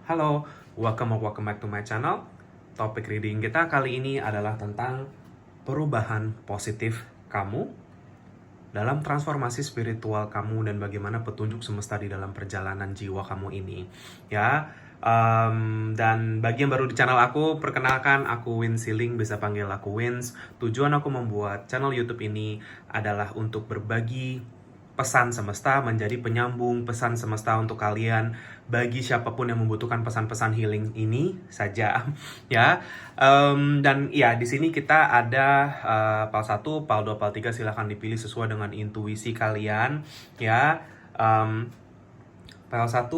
Halo, welcome back to my channel. Topik reading kita kali ini adalah tentang perubahan positif kamu dalam transformasi spiritual kamu dan bagaimana petunjuk semesta di dalam perjalanan jiwa kamu ini. Ya, dan bagi yang baru di channel aku, perkenalkan aku Win Siling, bisa panggil aku Wins. Tujuan aku membuat channel YouTube ini adalah untuk berbagi pesan semesta, menjadi penyambung pesan semesta untuk kalian bagi siapapun yang membutuhkan pesan-pesan healing ini saja. Ya, dan ya di sini kita ada PAL 1, PAL 2, PAL 3, silahkan dipilih sesuai dengan intuisi kalian. Ya, PAL 1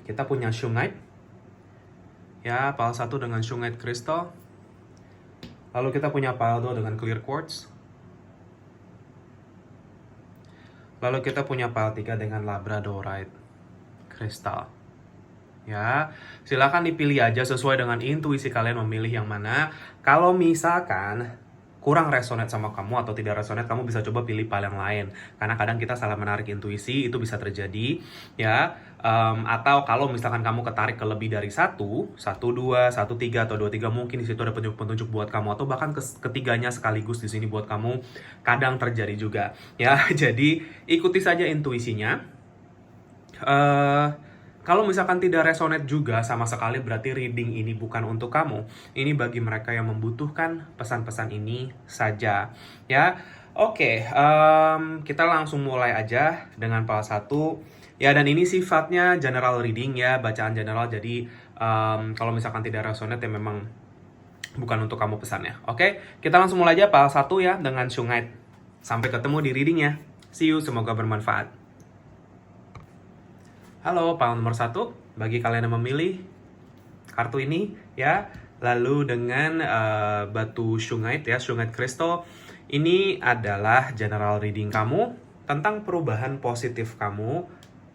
kita punya Shungite. Ya, PAL 1 dengan Shungite Crystal. Lalu kita punya PAL 2 dengan Clear Quartz. Lalu kita punya PAL 3 dengan Labradorite Crystal. Ya, silakan dipilih aja sesuai dengan intuisi kalian memilih yang mana. Kalau misalkan kurang resonate sama kamu atau tidak resonate, kamu bisa coba pilih PAL yang lain. Karena kadang kita salah menarik intuisi, itu bisa terjadi. Ya, atau kalau misalkan kamu ketarik ke lebih dari satu, 2, 3, atau 2, 3, mungkin di situ ada petunjuk-petunjuk buat kamu, atau bahkan ketiganya sekaligus di sini buat kamu, kadang terjadi juga. Ya, jadi ikuti saja intuisinya. Kalau misalkan tidak resonate juga sama sekali, berarti reading ini bukan untuk kamu. Ini bagi mereka yang membutuhkan pesan-pesan ini saja. Ya, oke. Kita langsung mulai aja dengan PAL 1. Ya, dan ini sifatnya general reading ya, bacaan general. Jadi, kalau misalkan tidak resonate ya memang bukan untuk kamu pesannya. Oke, kita langsung mulai aja PAL 1 ya dengan Shungite. Sampai ketemu di readingnya. See you, semoga bermanfaat. Halo, PAL nomor 1, bagi kalian yang memilih kartu ini ya, lalu dengan batu Shungite ya, Shungite Crystal, ini adalah general reading kamu tentang perubahan positif kamu,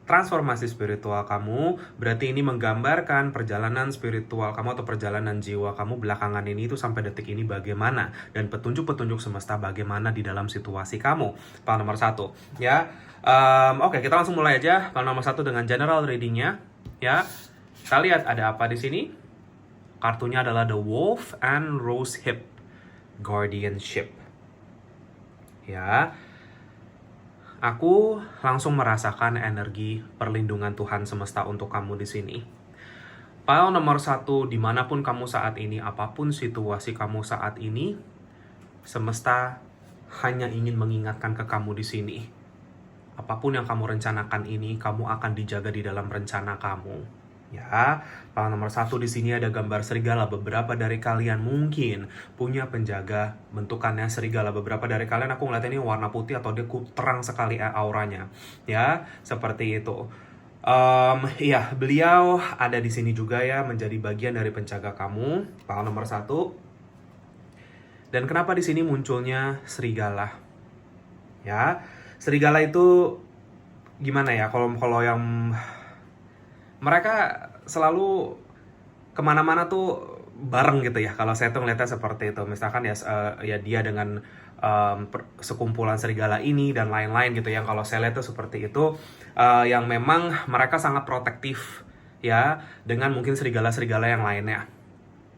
transformasi spiritual kamu. Berarti ini menggambarkan perjalanan spiritual kamu atau perjalanan jiwa kamu belakangan ini itu sampai detik ini bagaimana, dan petunjuk-petunjuk semesta bagaimana di dalam situasi kamu. PAL nomor 1 ya. Oke, kita langsung mulai aja. PAL nomor 1 dengan general readingnya ya. Kita lihat ada apa di sini. Kartunya adalah The Wolf and Rose Hip Guardianship. Ya, aku langsung merasakan energi perlindungan Tuhan semesta untuk kamu di sini. PAL nomor 1, dimanapun kamu saat ini, apapun situasi kamu saat ini, semesta hanya ingin mengingatkan ke kamu di sini. Apapun yang kamu rencanakan ini, kamu akan dijaga di dalam rencana kamu. Ya, PAL nomor 1 di sini ada gambar serigala. Beberapa dari kalian mungkin punya penjaga bentukannya serigala. Beberapa dari kalian aku ngeliat ini warna putih atau dia terang sekali auranya. Ya, seperti itu. Ya, beliau ada di sini juga ya, menjadi bagian dari penjaga kamu. PAL nomor 1. Dan kenapa di sini munculnya serigala? Ya, serigala itu gimana ya, kalau yang mereka selalu kemana-mana tuh bareng gitu ya, kalau saya tuh ngeliatnya seperti itu. Misalkan ya dia dengan sekumpulan serigala ini dan lain-lain gitu ya. Kalau saya lihat tuh seperti itu, yang memang mereka sangat protektif ya dengan mungkin serigala-serigala yang lainnya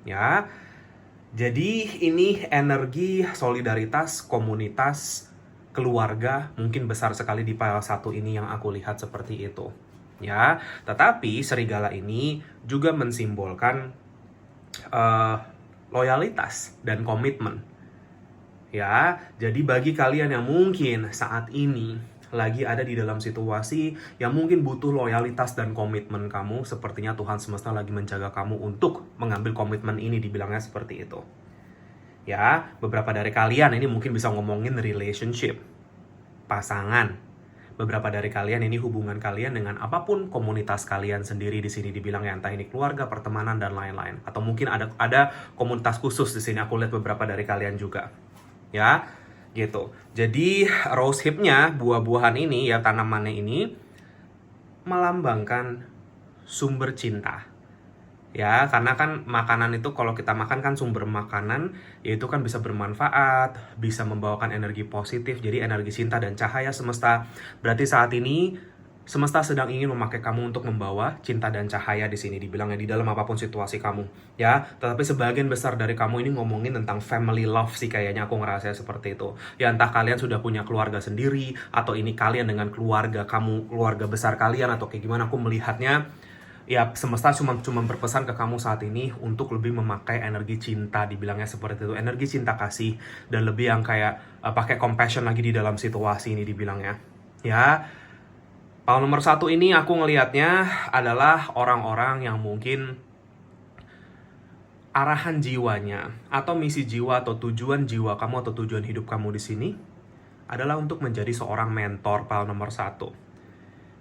ya. Jadi ini energi solidaritas komunitas keluarga mungkin besar sekali di PAL 1 ini yang aku lihat seperti itu. Ya, tetapi serigala ini juga mensimbolkan loyalitas dan komitmen. Ya, jadi bagi kalian yang mungkin saat ini lagi ada di dalam situasi yang mungkin butuh loyalitas dan komitmen kamu, sepertinya Tuhan semesta lagi menjaga kamu untuk mengambil komitmen ini, dibilangnya seperti itu. Ya, beberapa dari kalian ini mungkin bisa ngomongin relationship, pasangan. Beberapa dari kalian ini hubungan kalian dengan apapun komunitas kalian sendiri di sini dibilang ya, entah ini keluarga, pertemanan dan lain-lain. Atau mungkin ada komunitas khusus di sini, aku lihat beberapa dari kalian juga. Ya, gitu. Jadi rose hip-nya, buah-buahan ini ya, tanamannya ini melambangkan sumber cinta. Ya, karena kan makanan itu kalau kita makan kan sumber makanan, yaitu kan bisa bermanfaat, bisa membawakan energi positif, jadi energi cinta dan cahaya semesta. Berarti saat ini Semesta sedang ingin memakai kamu untuk membawa cinta dan cahaya di sini, dibilangnya di dalam apapun situasi kamu, ya. Tetapi sebagian besar dari kamu ini ngomongin tentang family love sih, kayaknya aku ngerasa seperti itu. Ya entah kalian sudah punya keluarga sendiri, atau ini kalian dengan keluarga kamu, keluarga besar kalian, atau kayak gimana aku melihatnya. Ya semesta cuma berpesan ke kamu saat ini untuk lebih memakai energi cinta, dibilangnya seperti itu, energi cinta kasih, dan lebih yang kayak pakai compassion lagi di dalam situasi ini, dibilangnya. Ya, Paul nomor 1 ini aku ngelihatnya adalah orang-orang yang mungkin arahan jiwanya atau misi jiwa atau tujuan jiwa kamu atau tujuan hidup kamu di sini adalah untuk menjadi seorang mentor, Paul nomor 1.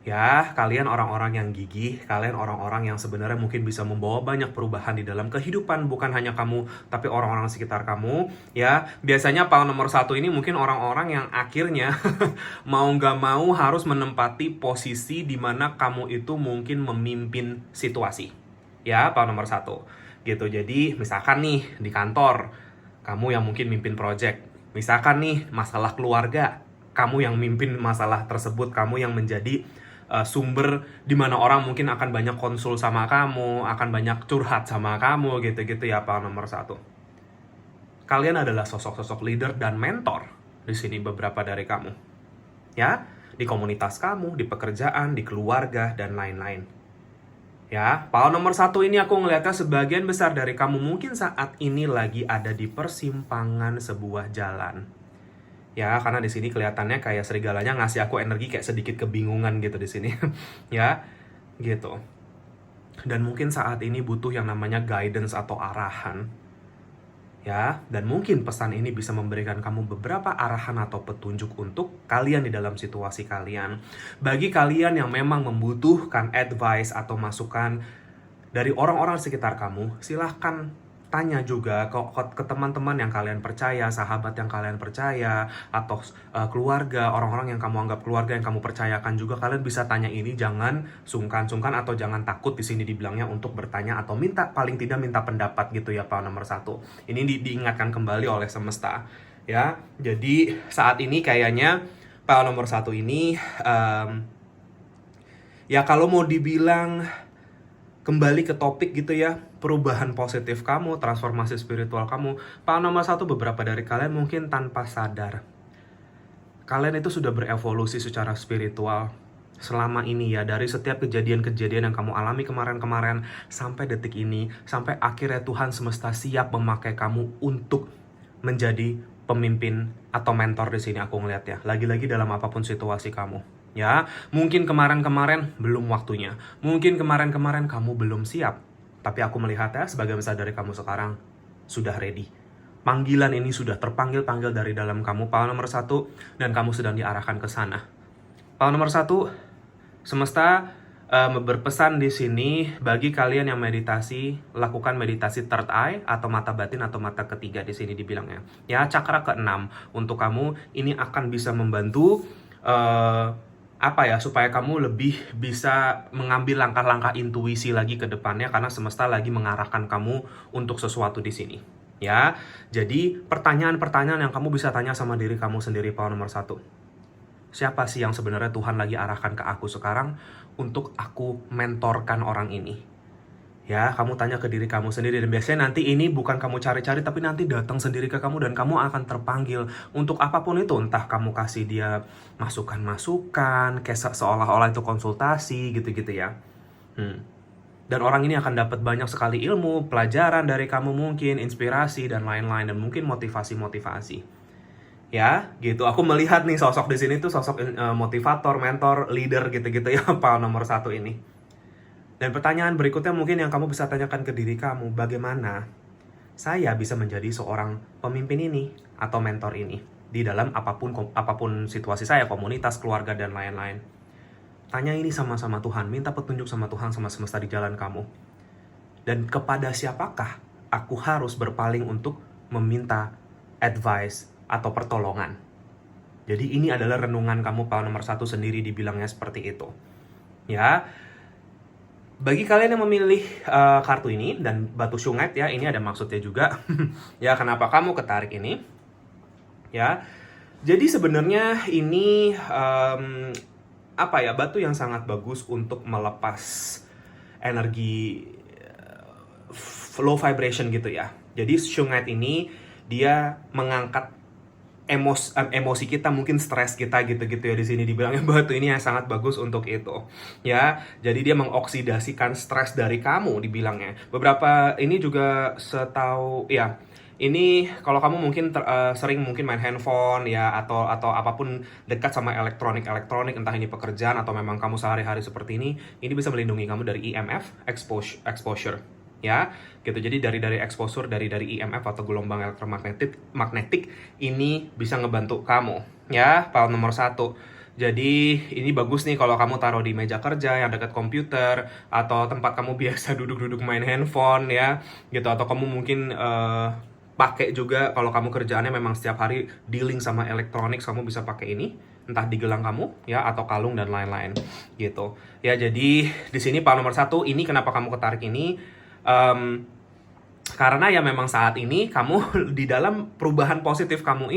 Ya, kalian orang-orang yang gigih, kalian orang-orang yang sebenarnya mungkin bisa membawa banyak perubahan di dalam kehidupan, bukan hanya kamu, tapi orang-orang sekitar kamu. Ya, biasanya Paul nomor 1 ini mungkin orang-orang yang akhirnya mau nggak mau harus menempati posisi di mana kamu itu mungkin memimpin situasi. Ya, Paul nomor 1. Gitu, jadi misalkan nih di kantor, kamu yang mungkin mimpin project. Misalkan nih masalah keluarga, kamu yang mimpin masalah tersebut, kamu yang menjadi sumber di mana orang mungkin akan banyak konsul sama kamu, akan banyak curhat sama kamu, gitu-gitu ya, Pak nomor 1. Kalian adalah sosok-sosok leader dan mentor di sini beberapa dari kamu. Ya, di komunitas kamu, di pekerjaan, di keluarga, dan lain-lain. Ya, Paul nomor 1 ini aku ngeliatnya sebagian besar dari kamu mungkin saat ini lagi ada di persimpangan sebuah jalan. Ya, karena di sini kelihatannya kayak serigalanya ngasih aku energi kayak sedikit kebingungan gitu di sini. Ya, gitu. Dan mungkin saat ini butuh yang namanya guidance atau arahan. Ya, dan mungkin pesan ini bisa memberikan kamu beberapa arahan atau petunjuk untuk kalian di dalam situasi kalian. Bagi kalian yang memang membutuhkan advice atau masukan dari orang-orang sekitar kamu, silahkan tanya juga ke teman-teman yang kalian percaya, sahabat yang kalian percaya, atau keluarga, orang-orang yang kamu anggap keluarga yang kamu percayakan juga. Kalian bisa tanya ini, jangan sungkan-sungkan atau jangan takut di sini dibilangnya untuk bertanya atau minta, paling tidak minta pendapat gitu ya, Pak nomor 1. Ini diingatkan kembali oleh semesta. Ya, jadi saat ini kayaknya Pak nomor 1 ini ya kalau mau dibilang kembali ke topik gitu ya, perubahan positif kamu, transformasi spiritual kamu. Pak nomor 1, beberapa dari kalian mungkin tanpa sadar, kalian itu sudah berevolusi secara spiritual selama ini ya, dari setiap kejadian-kejadian yang kamu alami kemarin-kemarin sampai detik ini, sampai akhirnya Tuhan semesta siap memakai kamu untuk menjadi pemimpin atau mentor di sini aku ngeliat ya. Lagi-lagi dalam apapun situasi kamu. Ya, mungkin kemarin-kemarin belum waktunya. Mungkin kemarin-kemarin kamu belum siap. Tapi aku melihatnya sebagai besar dari kamu sekarang sudah ready. Panggilan ini sudah terpanggil dari dalam kamu, Paul nomor 1, dan kamu sedang diarahkan ke sana. Paul nomor 1, semesta berpesan di sini bagi kalian yang meditasi, lakukan meditasi third eye atau mata batin atau mata ketiga di sini dibilangnya. Ya, cakra ke-6 untuk kamu ini akan bisa membantu supaya kamu lebih bisa mengambil langkah-langkah intuisi lagi ke depannya, karena semesta lagi mengarahkan kamu untuk sesuatu di sini. Ya, jadi pertanyaan-pertanyaan yang kamu bisa tanya sama diri kamu sendiri, Paul nomor 1. Siapa sih yang sebenarnya Tuhan lagi arahkan ke aku sekarang untuk aku mentorkan orang ini? Ya, kamu tanya ke diri kamu sendiri, dan biasanya nanti ini bukan kamu cari-cari, tapi nanti datang sendiri ke kamu dan kamu akan terpanggil untuk apapun itu. Entah kamu kasih dia masukan-masukan, kayak seolah-olah itu konsultasi gitu-gitu ya. Dan orang ini akan dapat banyak sekali ilmu, pelajaran dari kamu mungkin, inspirasi dan lain-lain, dan mungkin motivasi-motivasi. Ya, gitu. Aku melihat nih sosok di sini tuh sosok motivator, mentor, leader gitu-gitu ya, Pak nomor 1 ini. Dan pertanyaan berikutnya mungkin yang kamu bisa tanyakan ke diri kamu, bagaimana saya bisa menjadi seorang pemimpin ini atau mentor ini di dalam apapun situasi saya, komunitas, keluarga, dan lain-lain. Tanya ini sama-sama Tuhan, minta petunjuk sama Tuhan, sama semesta di jalan kamu. Dan kepada siapakah aku harus berpaling untuk meminta advice atau pertolongan? Jadi ini adalah renungan kamu, Pak nomor 1 sendiri dibilangnya seperti itu. Ya, bagi kalian yang memilih kartu ini dan batu syungat ya, ini ada maksudnya juga. Ya, kenapa kamu ketarik ini? Ya, jadi sebenarnya ini batu yang sangat bagus untuk melepas energi low vibration gitu ya. Jadi shungite ini dia mengangkat emosi kita, mungkin stres kita gitu-gitu ya. Di sini dibilangnya batu ini yang sangat bagus untuk itu ya. Jadi dia mengoksidasikan stres dari kamu dibilangnya. Beberapa ini juga setahu ya, ini kalau kamu mungkin sering mungkin main handphone ya, atau apapun dekat sama elektronik, entah ini pekerjaan atau memang kamu sehari-hari seperti ini bisa melindungi kamu dari EMF exposure ya gitu. Jadi dari exposure dari EMF atau gelombang elektromagnetik ini bisa ngebantu kamu ya. File nomor 1. Jadi ini bagus nih kalau kamu taruh di meja kerja yang dekat komputer, atau tempat kamu biasa duduk-duduk main handphone ya gitu, atau kamu mungkin pakai juga kalau kamu kerjaannya memang setiap hari dealing sama elektronik, kamu bisa pakai ini entah di gelang kamu ya, atau kalung dan lain-lain gitu ya. Jadi di sini file nomor 1 ini kenapa kamu ketarik ini, karena ya memang saat ini kamu di dalam perubahan positif kamu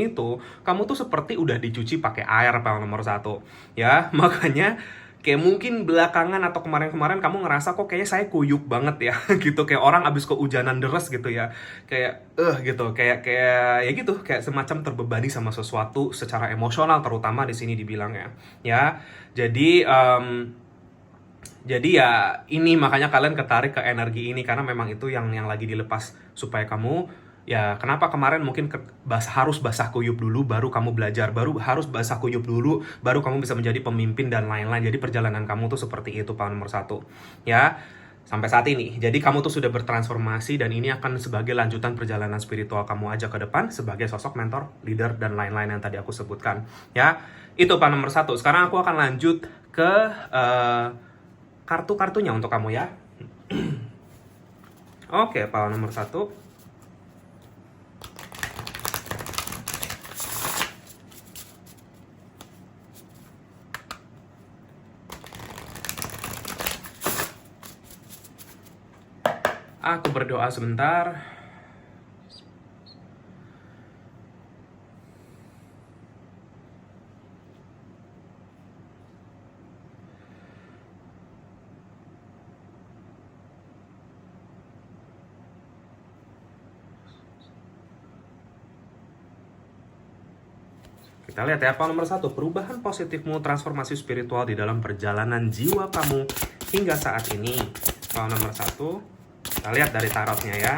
tuh seperti udah dicuci pakai air, file nomor 1 ya. Makanya kayak mungkin belakangan atau kemarin-kemarin kamu ngerasa kok kayaknya saya kuyup banget ya gitu, kayak orang abis kehujanan deras gitu ya, kayak gitu, kayak ya gitu, kayak semacam terbebani sama sesuatu secara emosional terutama di sini dibilangnya ya. Jadi ya ini makanya kalian ketarik ke energi ini, karena memang itu yang lagi dilepas supaya kamu ya. Kenapa kemarin mungkin harus basah kuyup dulu baru kamu belajar, harus basah kuyup dulu baru kamu bisa menjadi pemimpin dan lain-lain. Jadi perjalanan kamu tuh seperti itu, poin nomor 1 ya, sampai saat ini. Jadi kamu tuh sudah bertransformasi, dan ini akan sebagai lanjutan perjalanan spiritual kamu aja ke depan sebagai sosok mentor, leader, dan lain-lain yang tadi aku sebutkan ya. Itu poin nomor 1. Sekarang aku akan lanjut ke kartu-kartunya untuk kamu ya. Oke, file nomor 1. Aku berdoa sebentar. Kita lihat ya, file nomor 1, perubahan positifmu, transformasi spiritual di dalam perjalanan jiwa kamu hingga saat ini. File nomor 1, kita lihat dari tarotnya ya.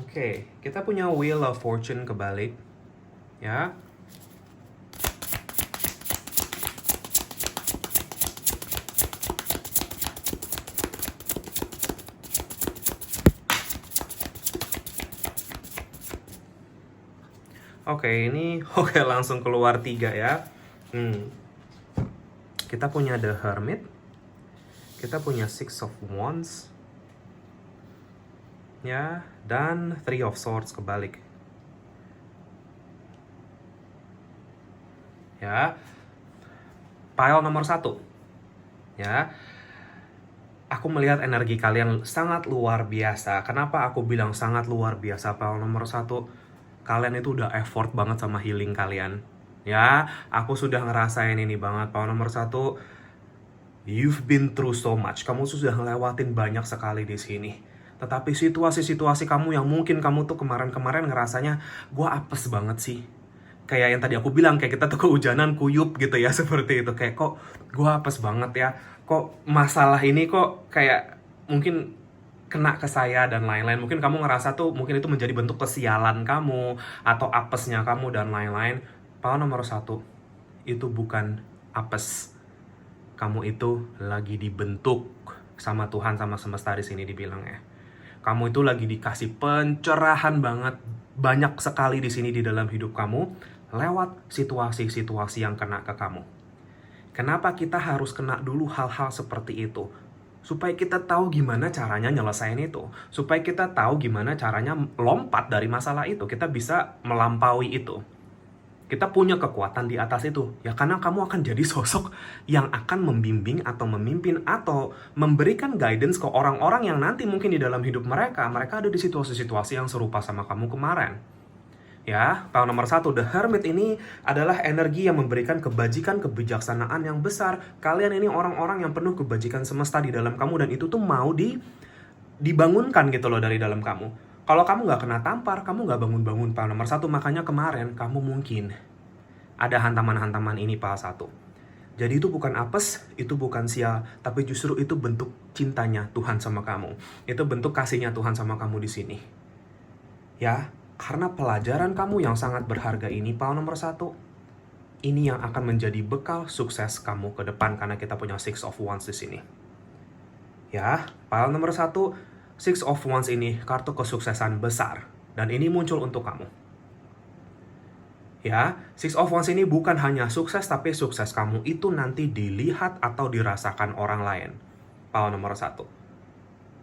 Oke, kita punya Wheel of Fortune kebalik ya. Oke, ini langsung keluar 3 ya. Kita punya The Hermit, kita punya Six of Wands ya, dan Three of Swords kebalik ya. Pile nomor 1 ya. Aku melihat energi kalian sangat luar biasa. Kenapa aku bilang sangat luar biasa? Pile nomor 1, kalian itu udah effort banget sama healing kalian ya. Aku sudah ngerasain ini banget. Power nomor 1, you've been through so much. Kamu sudah ngelewatin banyak sekali di sini. Tetapi situasi-situasi kamu yang mungkin kamu tuh kemarin-kemarin ngerasanya, gua apes banget sih. Kayak yang tadi aku bilang, kayak kita tuh kehujanan, kuyup gitu ya, seperti itu. Kayak kok gua apes banget ya. Kok masalah ini kok kayak mungkin kena ke saya dan lain-lain. Mungkin kamu ngerasa tuh mungkin itu menjadi bentuk kesialan kamu atau apesnya kamu dan lain-lain. Power nomor 1, itu bukan apes. Kamu itu lagi dibentuk sama Tuhan, sama semesta di sini dibilang ya. Kamu itu lagi dikasih pencerahan banget, banyak sekali di sini di dalam hidup kamu lewat situasi-situasi yang kena ke kamu. Kenapa kita harus kena dulu hal-hal seperti itu? Supaya kita tahu gimana caranya nyelesain itu. Supaya kita tahu gimana caranya lompat dari masalah itu. Kita bisa melampaui itu. Kita punya kekuatan di atas itu. Ya karena kamu akan jadi sosok yang akan membimbing atau memimpin atau memberikan guidance ke orang-orang yang nanti mungkin di dalam hidup mereka ada di situasi-situasi yang serupa sama kamu kemarin. Ya, pile nomor 1, The Hermit ini adalah energi yang memberikan kebajikan, kebijaksanaan yang besar. Kalian ini orang-orang yang penuh kebajikan semesta di dalam kamu, dan itu tuh mau dibangunkan gitu loh dari dalam kamu. Kalau kamu nggak kena tampar, kamu nggak bangun-bangun pile nomor 1, makanya kemarin kamu mungkin ada hantaman-hantaman ini pile 1. Jadi itu bukan apes, itu bukan sial, tapi justru itu bentuk cintanya Tuhan sama kamu. Itu bentuk kasihnya Tuhan sama kamu di sini. Ya, karena pelajaran kamu yang sangat berharga ini, pile nomor 1, ini yang akan menjadi bekal sukses kamu ke depan, karena kita punya Six of Wands di sini. Ya, pile nomor 1, Six of Wands ini kartu kesuksesan besar, dan ini muncul untuk kamu. Ya, Six of Wands ini bukan hanya sukses, tapi sukses kamu itu nanti dilihat atau dirasakan orang lain. Pile nomor 1.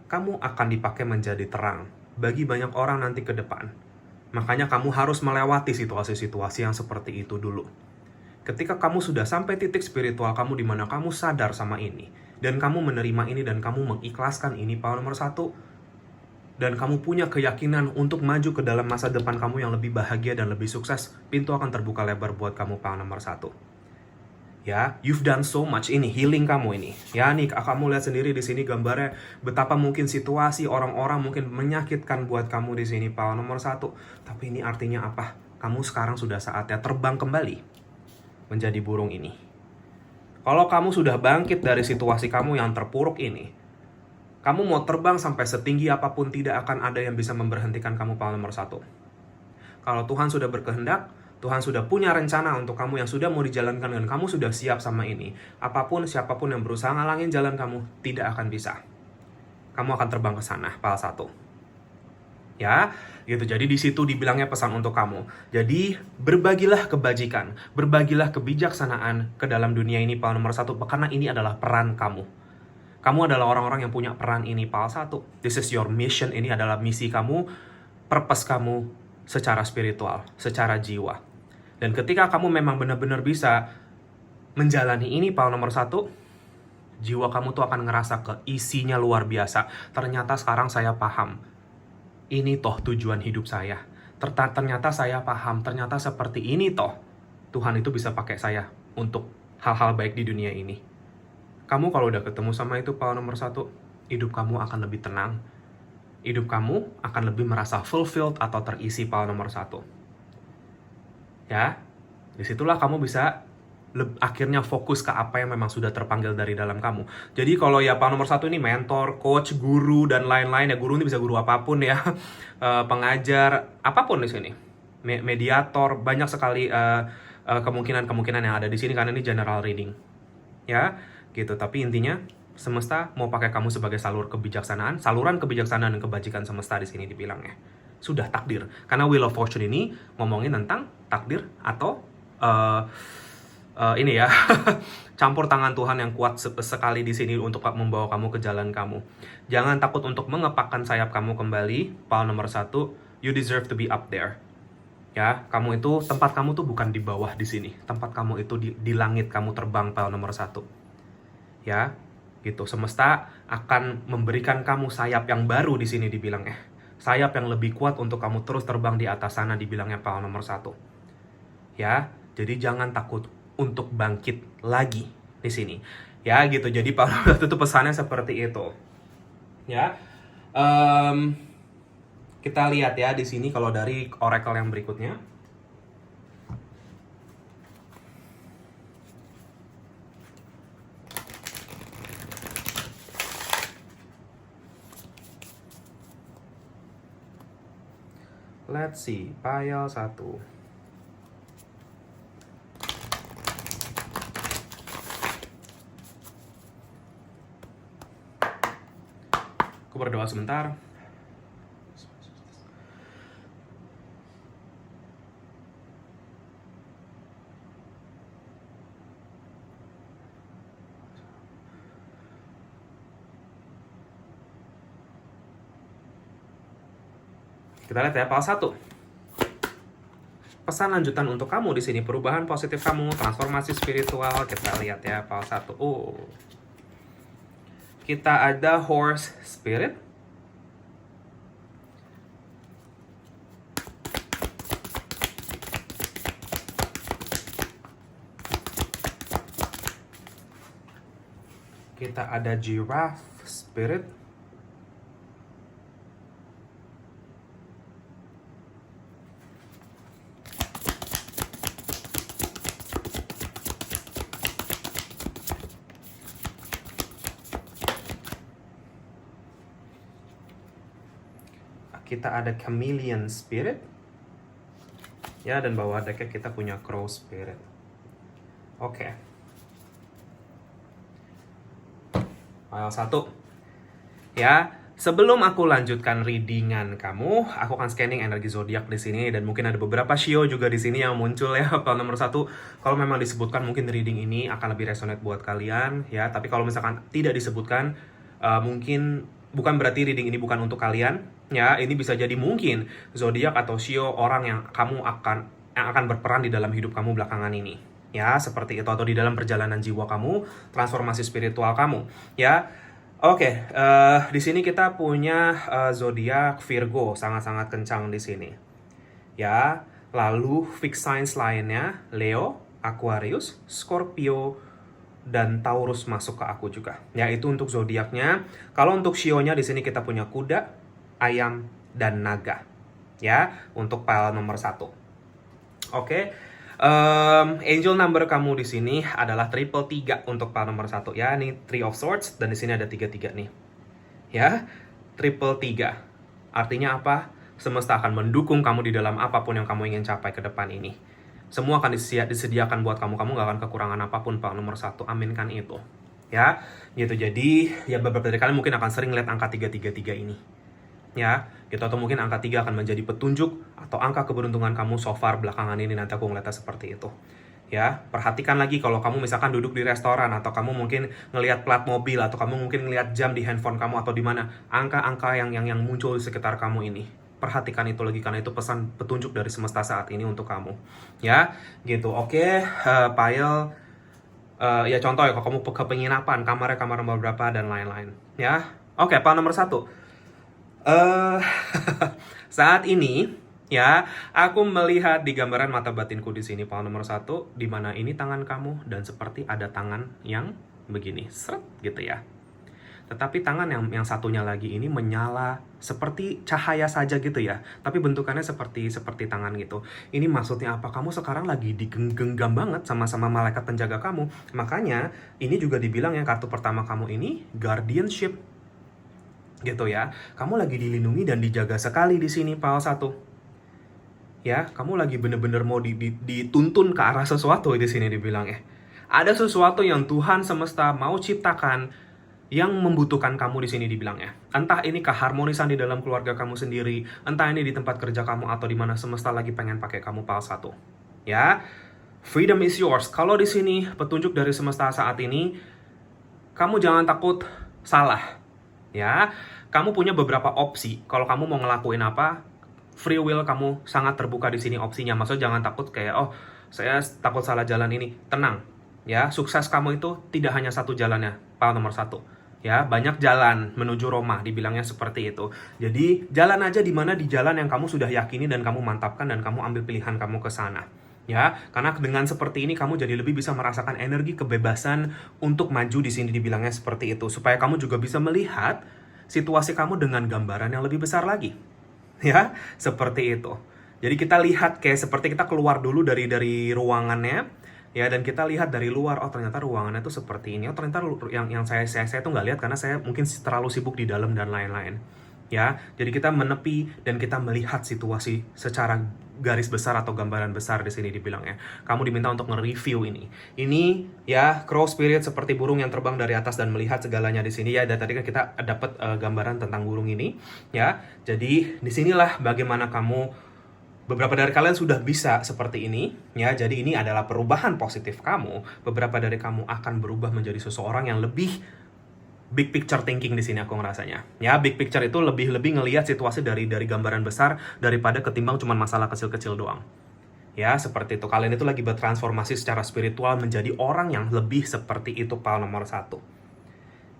Kamu akan dipakai menjadi terang bagi banyak orang nanti ke depan. Makanya kamu harus melewati situasi-situasi yang seperti itu dulu. Ketika kamu sudah sampai titik spiritual kamu di mana kamu sadar sama ini, dan kamu menerima ini, dan kamu mengikhlaskan ini, pile nomor 1, dan kamu punya keyakinan untuk maju ke dalam masa depan kamu yang lebih bahagia dan lebih sukses, pintu akan terbuka lebar buat kamu, pile nomor 1. Ya, you've done so much, ini healing kamu ini. Ya, nih kamu lihat sendiri di sini gambarnya betapa mungkin situasi orang-orang mungkin menyakitkan buat kamu di sini, pile nomor 1. Tapi ini artinya apa? Kamu sekarang sudah saatnya terbang kembali menjadi burung ini. Kalau kamu sudah bangkit dari situasi kamu yang terpuruk ini, kamu mau terbang sampai setinggi apapun, tidak akan ada yang bisa memberhentikan kamu, pile nomor 1. Kalau Tuhan sudah berkehendak, Tuhan sudah punya rencana untuk kamu yang sudah mau dijalankan, dan kamu sudah siap sama ini. Apapun, siapapun yang berusaha ngalangin jalan kamu, tidak akan bisa. Kamu akan terbang ke sana, pile 1. Ya, gitu. Jadi di situ dibilangnya pesan untuk kamu. Jadi, berbagilah kebajikan, berbagilah kebijaksanaan ke dalam dunia ini, pile nomor 1, karena ini adalah peran kamu. Kamu adalah orang-orang yang punya peran ini, pile 1. This is your mission, ini adalah misi kamu, purpose kamu secara spiritual, secara jiwa. Dan ketika kamu memang benar-benar bisa menjalani ini, pile nomor 1, jiwa kamu tuh akan ngerasa keisinya luar biasa. Ternyata sekarang saya paham. Ini toh tujuan hidup saya. Ternyata saya paham, ternyata seperti ini toh Tuhan itu bisa pakai saya untuk hal-hal baik di dunia ini. Kamu kalau udah ketemu sama itu, pile nomor 1, hidup kamu akan lebih tenang. Hidup kamu akan lebih merasa fulfilled atau terisi, pile nomor 1. Ya, disitulah kamu bisa akhirnya fokus ke apa yang memang sudah terpanggil dari dalam kamu. Jadi kalau ya pile nomor 1 ini mentor, coach, guru, dan lain-lain ya. Guru ini bisa guru apapun ya, pengajar, apapun di sini. Mediator, banyak sekali kemungkinan-kemungkinan yang ada di sini karena ini general reading. Ya, gitu. Tapi intinya semesta mau pakai kamu sebagai saluran kebijaksanaan dan kebajikan semesta di sini dibilangnya. Sudah takdir. Karena Wheel of Fortune ini ngomongin tentang takdir atau ini ya, campur tangan Tuhan yang kuat sekali di sini untuk membawa kamu ke jalan kamu. Jangan takut untuk mengepakkan sayap kamu kembali, pile nomor 1. You deserve to be up there. Ya, kamu itu, tempat kamu tuh bukan di bawah di sini. Tempat kamu itu di langit, kamu terbang, pile nomor 1. Ya, gitu. Semesta akan memberikan kamu sayap yang baru di sini dibilangnya. Sayap yang lebih kuat untuk kamu terus terbang di atas sana dibilangnya, pile nomor 1. Ya, jadi jangan takut untuk bangkit lagi di sini. Ya, gitu. Jadi pile nomor 1 itu pesannya seperti itu. Ya. Kita lihat ya di sini kalau dari oracle yang berikutnya. Let's see, pile 1. Aku berdoa sebentar. Kita lihat ya, pile 1. Pesan lanjutan untuk kamu di sini, perubahan positif kamu, transformasi spiritual. Kita lihat ya, pile 1. Kita ada horse spirit. Kita ada Giraffe Spirit. Kita ada Chameleon Spirit. Ya, dan bawah decknya kita punya Crow Spirit. Oke. File 1. Ya, sebelum aku lanjutkan readingan kamu, aku akan scanning energi zodiak di sini dan mungkin ada beberapa shio juga di sini yang muncul ya. File nomor 1, kalau memang disebutkan mungkin reading ini akan lebih resonate buat kalian ya, tapi kalau misalkan tidak disebutkan mungkin bukan berarti reading ini bukan untuk kalian ya. Ini bisa jadi mungkin zodiak atau shio orang yang akan berperan di dalam hidup kamu belakangan ini. Ya, seperti itu, atau di dalam perjalanan jiwa kamu, transformasi spiritual kamu, ya. Oke, di sini kita punya zodiak Virgo, sangat-sangat kencang di sini. Ya, lalu fixed signs lainnya Leo, Aquarius, Scorpio, dan Taurus masuk ke aku juga. Ya, itu untuk zodiaknya. Kalau untuk shio-nya di sini kita punya kuda, ayam, dan naga. Ya, untuk pile nomor 1. Oke. Angel number kamu di sini adalah 333 untuk pile nomor 1 ya. Ini 3 of Swords dan di sini ada 33 nih. Ya, 333. Artinya apa? Semesta akan mendukung kamu di dalam apapun yang kamu ingin capai ke depan ini. Semua akan disediakan buat kamu. Kamu gak akan kekurangan apapun pile nomor 1. Aminkan itu. Ya, gitu. Jadi, ya beberapa dari kalian mungkin akan sering lihat angka 333 ini. Ya, gitu, atau mungkin angka 3 akan menjadi petunjuk atau angka keberuntungan kamu so far belakangan ini. Nanti aku ngeliatnya seperti itu. Ya, perhatikan lagi kalau kamu misalkan duduk di restoran atau kamu mungkin ngelihat plat mobil atau kamu mungkin ngelihat jam di handphone kamu atau di mana, angka-angka yang muncul di sekitar kamu ini. Perhatikan itu lagi karena itu pesan petunjuk dari semesta saat ini untuk kamu. Ya, gitu. Oke, pile ya contoh ya, kalau kamu kepenginapan, kamarnya kamar nomor berapa dan lain-lain. Ya, oke, pile nomor 1. Saat ini ya, aku melihat di gambaran mata batinku di sini pile nomor 1, di mana ini tangan kamu dan seperti ada tangan yang begini, seret gitu ya. Tetapi tangan yang satunya lagi ini menyala seperti cahaya saja gitu ya, tapi bentukannya seperti tangan gitu. Ini maksudnya apa? Kamu sekarang lagi digenggam banget sama malaikat penjaga kamu. Makanya ini juga dibilang yang kartu pertama kamu ini guardianship. Gitu ya. Kamu lagi dilindungi dan dijaga sekali di sini pile 1. Ya, kamu lagi bener-bener mau dituntun ke arah sesuatu di sini dibilang ya. Ada sesuatu yang Tuhan semesta mau ciptakan yang membutuhkan kamu di sini dibilang ya. Entah ini keharmonisan di dalam keluarga kamu sendiri, entah ini di tempat kerja kamu atau di mana semesta lagi pengen pakai kamu pile 1. Ya. Freedom is yours. Kalau di sini petunjuk dari semesta saat ini, kamu jangan takut salah. Ya, kamu punya beberapa opsi. Kalau kamu mau ngelakuin apa, free will kamu sangat terbuka di sini opsinya. Maksudnya jangan takut kayak, oh saya takut salah jalan ini. Tenang, ya, sukses kamu itu tidak hanya satu jalannya, pile nomor 1. Ya, banyak jalan menuju Roma, dibilangnya seperti itu. Jadi jalan aja di mana di jalan yang kamu sudah yakini dan kamu mantapkan dan kamu ambil pilihan kamu ke sana. Ya, karena dengan seperti ini kamu jadi lebih bisa merasakan energi kebebasan untuk maju di sini dibilangnya seperti itu, supaya kamu juga bisa melihat situasi kamu dengan gambaran yang lebih besar lagi. Ya, seperti itu. Jadi kita lihat kayak seperti kita keluar dulu dari ruangannya, ya, dan kita lihat dari luar, oh ternyata ruangannya tuh seperti ini. Oh ternyata yang saya tuh nggak lihat karena saya mungkin terlalu sibuk di dalam dan lain-lain. Ya, jadi kita menepi dan kita melihat situasi secara garis besar atau gambaran besar di sini dibilangnya. Kamu diminta untuk nge-review ini. Ini ya, crow spirit seperti burung yang terbang dari atas dan melihat segalanya di sini ya. Dan tadi kan kita dapat gambaran tentang burung ini ya. Jadi disinilah bagaimana kamu, beberapa dari kalian sudah bisa seperti ini ya. Jadi ini adalah perubahan positif kamu. Beberapa dari kamu akan berubah menjadi seseorang yang lebih big picture thinking di sini aku ngerasanya. Ya, big picture itu lebih ngelihat situasi dari gambaran besar daripada ketimbang cuma masalah kecil-kecil doang. Ya, seperti itu. Kalian itu lagi bertransformasi secara spiritual menjadi orang yang lebih seperti itu pile nomor 1.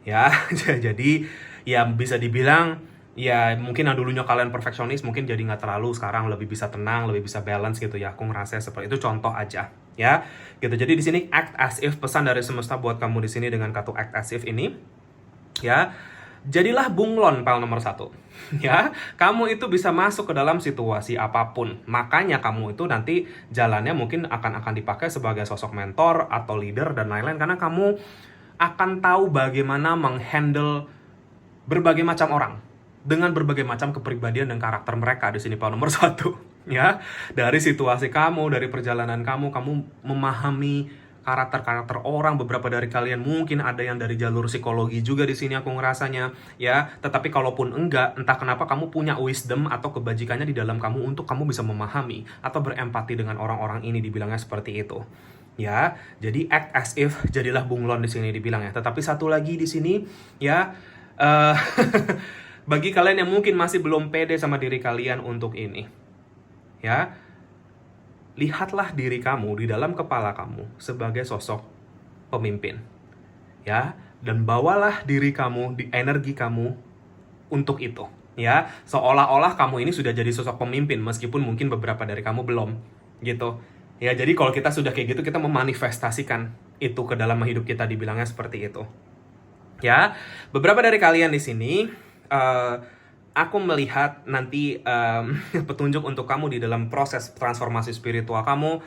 Ya, jadi ya bisa dibilang ya mungkin yang dulunya kalian perfeksionis mungkin jadi nggak terlalu, sekarang lebih bisa tenang, lebih bisa balance gitu ya. Aku ngerasa seperti itu, contoh aja Ya, gitu. Jadi di sini act as if, pesan dari semesta buat kamu di sini dengan kartu act as if ini, ya. Jadilah bunglon pile nomor 1. Ya, kamu itu bisa masuk ke dalam situasi apapun. Makanya kamu itu nanti jalannya mungkin akan dipakai sebagai sosok mentor atau leader dan lain-lain, karena kamu akan tahu bagaimana menghandle berbagai macam orang dengan berbagai macam kepribadian dan karakter mereka di sini pile nomor 1. Ya, dari situasi kamu, dari perjalanan kamu memahami karakter-karakter orang. Beberapa dari kalian mungkin ada yang dari jalur psikologi juga di sini aku ngerasanya, ya. Tetapi kalaupun enggak, entah kenapa kamu punya wisdom atau kebajikannya di dalam kamu untuk kamu bisa memahami atau berempati dengan orang-orang ini, dibilangnya seperti itu. Ya, jadi act as if, jadilah bunglon di sini dibilangnya. Tetapi satu lagi di sini, ya, bagi kalian yang mungkin masih belum pede sama diri kalian untuk ini, ya, lihatlah diri kamu di dalam kepala kamu sebagai sosok pemimpin, ya, dan bawalah diri kamu, di energi kamu untuk itu, ya, seolah-olah kamu ini sudah jadi sosok pemimpin meskipun mungkin beberapa dari kamu belum, gitu, ya. Jadi kalau kita sudah kayak gitu, kita memanifestasikan itu ke dalam hidup kita, dibilangnya seperti itu, ya. Beberapa dari kalian di sini, aku melihat nanti petunjuk untuk kamu di dalam proses transformasi spiritual kamu.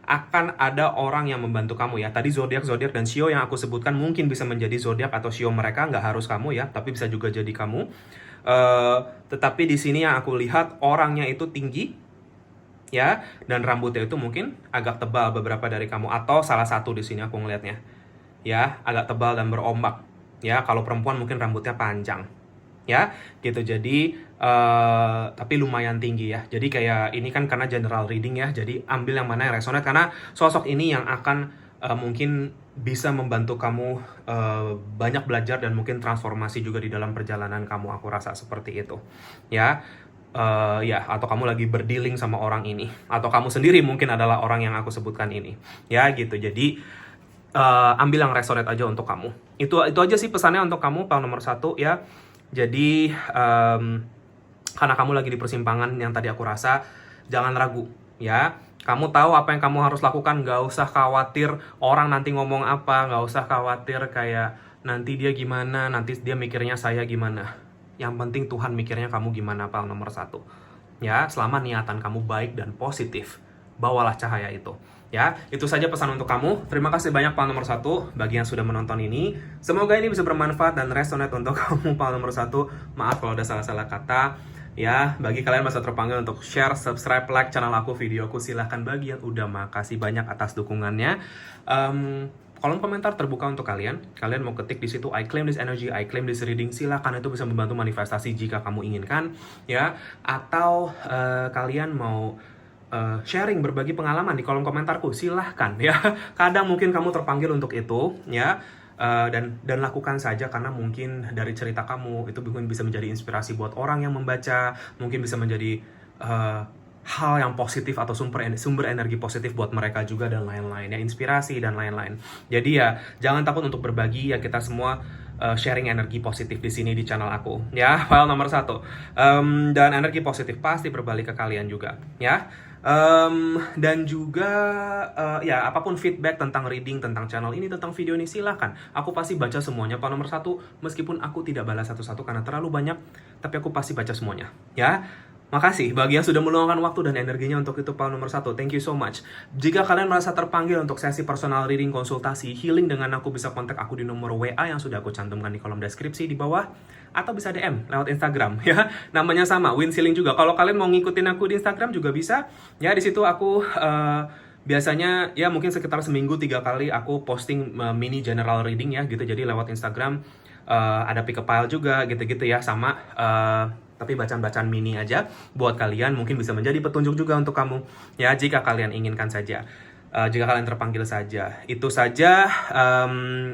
Akan ada orang yang membantu kamu, ya. Tadi zodiak dan shio yang aku sebutkan mungkin bisa menjadi zodiak atau shio mereka, nggak harus kamu, ya, tapi bisa juga jadi kamu. Tetapi di sini yang aku lihat orangnya itu tinggi, ya, dan rambutnya itu mungkin agak tebal beberapa dari kamu, atau salah satu di sini aku ngelihatnya, ya, agak tebal dan berombak, ya. Kalau perempuan mungkin rambutnya panjang, ya, gitu. Jadi tapi lumayan tinggi, ya. Jadi kayak ini kan karena general reading, ya, jadi ambil yang mana yang resonate, karena sosok ini yang akan mungkin bisa membantu kamu banyak belajar dan mungkin transformasi juga di dalam perjalanan kamu, aku rasa seperti itu, ya. Ya, atau kamu lagi berdealing sama orang ini, atau kamu sendiri mungkin adalah orang yang aku sebutkan ini, ya, gitu. Jadi ambil yang resonate aja untuk kamu. Itu aja sih pesannya untuk kamu pile nomor 1, ya. Jadi karena kamu lagi di persimpangan yang tadi aku rasa, jangan ragu, ya. Kamu tahu apa yang kamu harus lakukan, gak usah khawatir orang nanti ngomong apa, gak usah khawatir kayak nanti dia gimana, nanti dia mikirnya saya gimana. Yang penting Tuhan mikirnya kamu gimana, pile nomor 1, ya. Selama niatan kamu baik dan positif, bawalah cahaya itu, ya. Itu saja pesan untuk kamu. Terima kasih banyak pile nomor 1 bagi yang sudah menonton ini. Semoga ini bisa bermanfaat dan resonate untuk kamu pile nomor 1. Maaf kalau ada salah-salah kata, ya. Bagi kalian masa terpanggil untuk share, subscribe, like channel aku, videoku, silahkan. Bagi yang udah, makasih banyak atas dukungannya. Kolom komentar terbuka untuk kalian. Kalian mau ketik di situ I claim this energy, I claim this reading, silakan. Itu bisa membantu manifestasi jika kamu inginkan, ya. Atau kalian mau sharing, berbagi pengalaman di kolom komentarku, silahkan, ya. Kadang mungkin kamu terpanggil untuk itu, ya. Dan lakukan saja, karena mungkin dari cerita kamu itu mungkin bisa menjadi inspirasi buat orang yang membaca, mungkin bisa menjadi hal yang positif atau sumber energi positif buat mereka juga, dan lain-lain, ya, inspirasi dan lain-lain. Jadi ya jangan takut untuk berbagi, ya. Kita semua sharing energi positif di sini di channel aku, ya. File nomor 1, dan energi positif pasti berbalik ke kalian juga, ya. Dan juga ya, apapun feedback tentang reading, tentang channel ini, tentang video ini, silahkan. Aku pasti baca semuanya pile nomor 1, meskipun aku tidak balas satu-satu karena terlalu banyak, tapi aku pasti baca semuanya, ya. Makasih bagi yang sudah meluangkan waktu dan energinya untuk itu pile nomor 1. Thank you so much. Jika kalian merasa terpanggil untuk sesi personal reading, konsultasi, healing dengan aku, bisa kontak aku di nomor WA yang sudah aku cantumkan di kolom deskripsi di bawah, atau bisa DM lewat Instagram, ya. Namanya sama, Win Healing juga. Kalau kalian mau ngikutin aku di Instagram juga bisa, ya. Di situ aku biasanya, ya, mungkin sekitar seminggu 3 kali aku posting mini general reading, ya, gitu. Jadi lewat Instagram ada pick up pile juga, gitu-gitu, ya. Sama tapi bacaan-bacaan mini aja buat kalian, mungkin bisa menjadi petunjuk juga untuk kamu, ya, jika kalian inginkan saja, jika kalian terpanggil saja. Itu saja,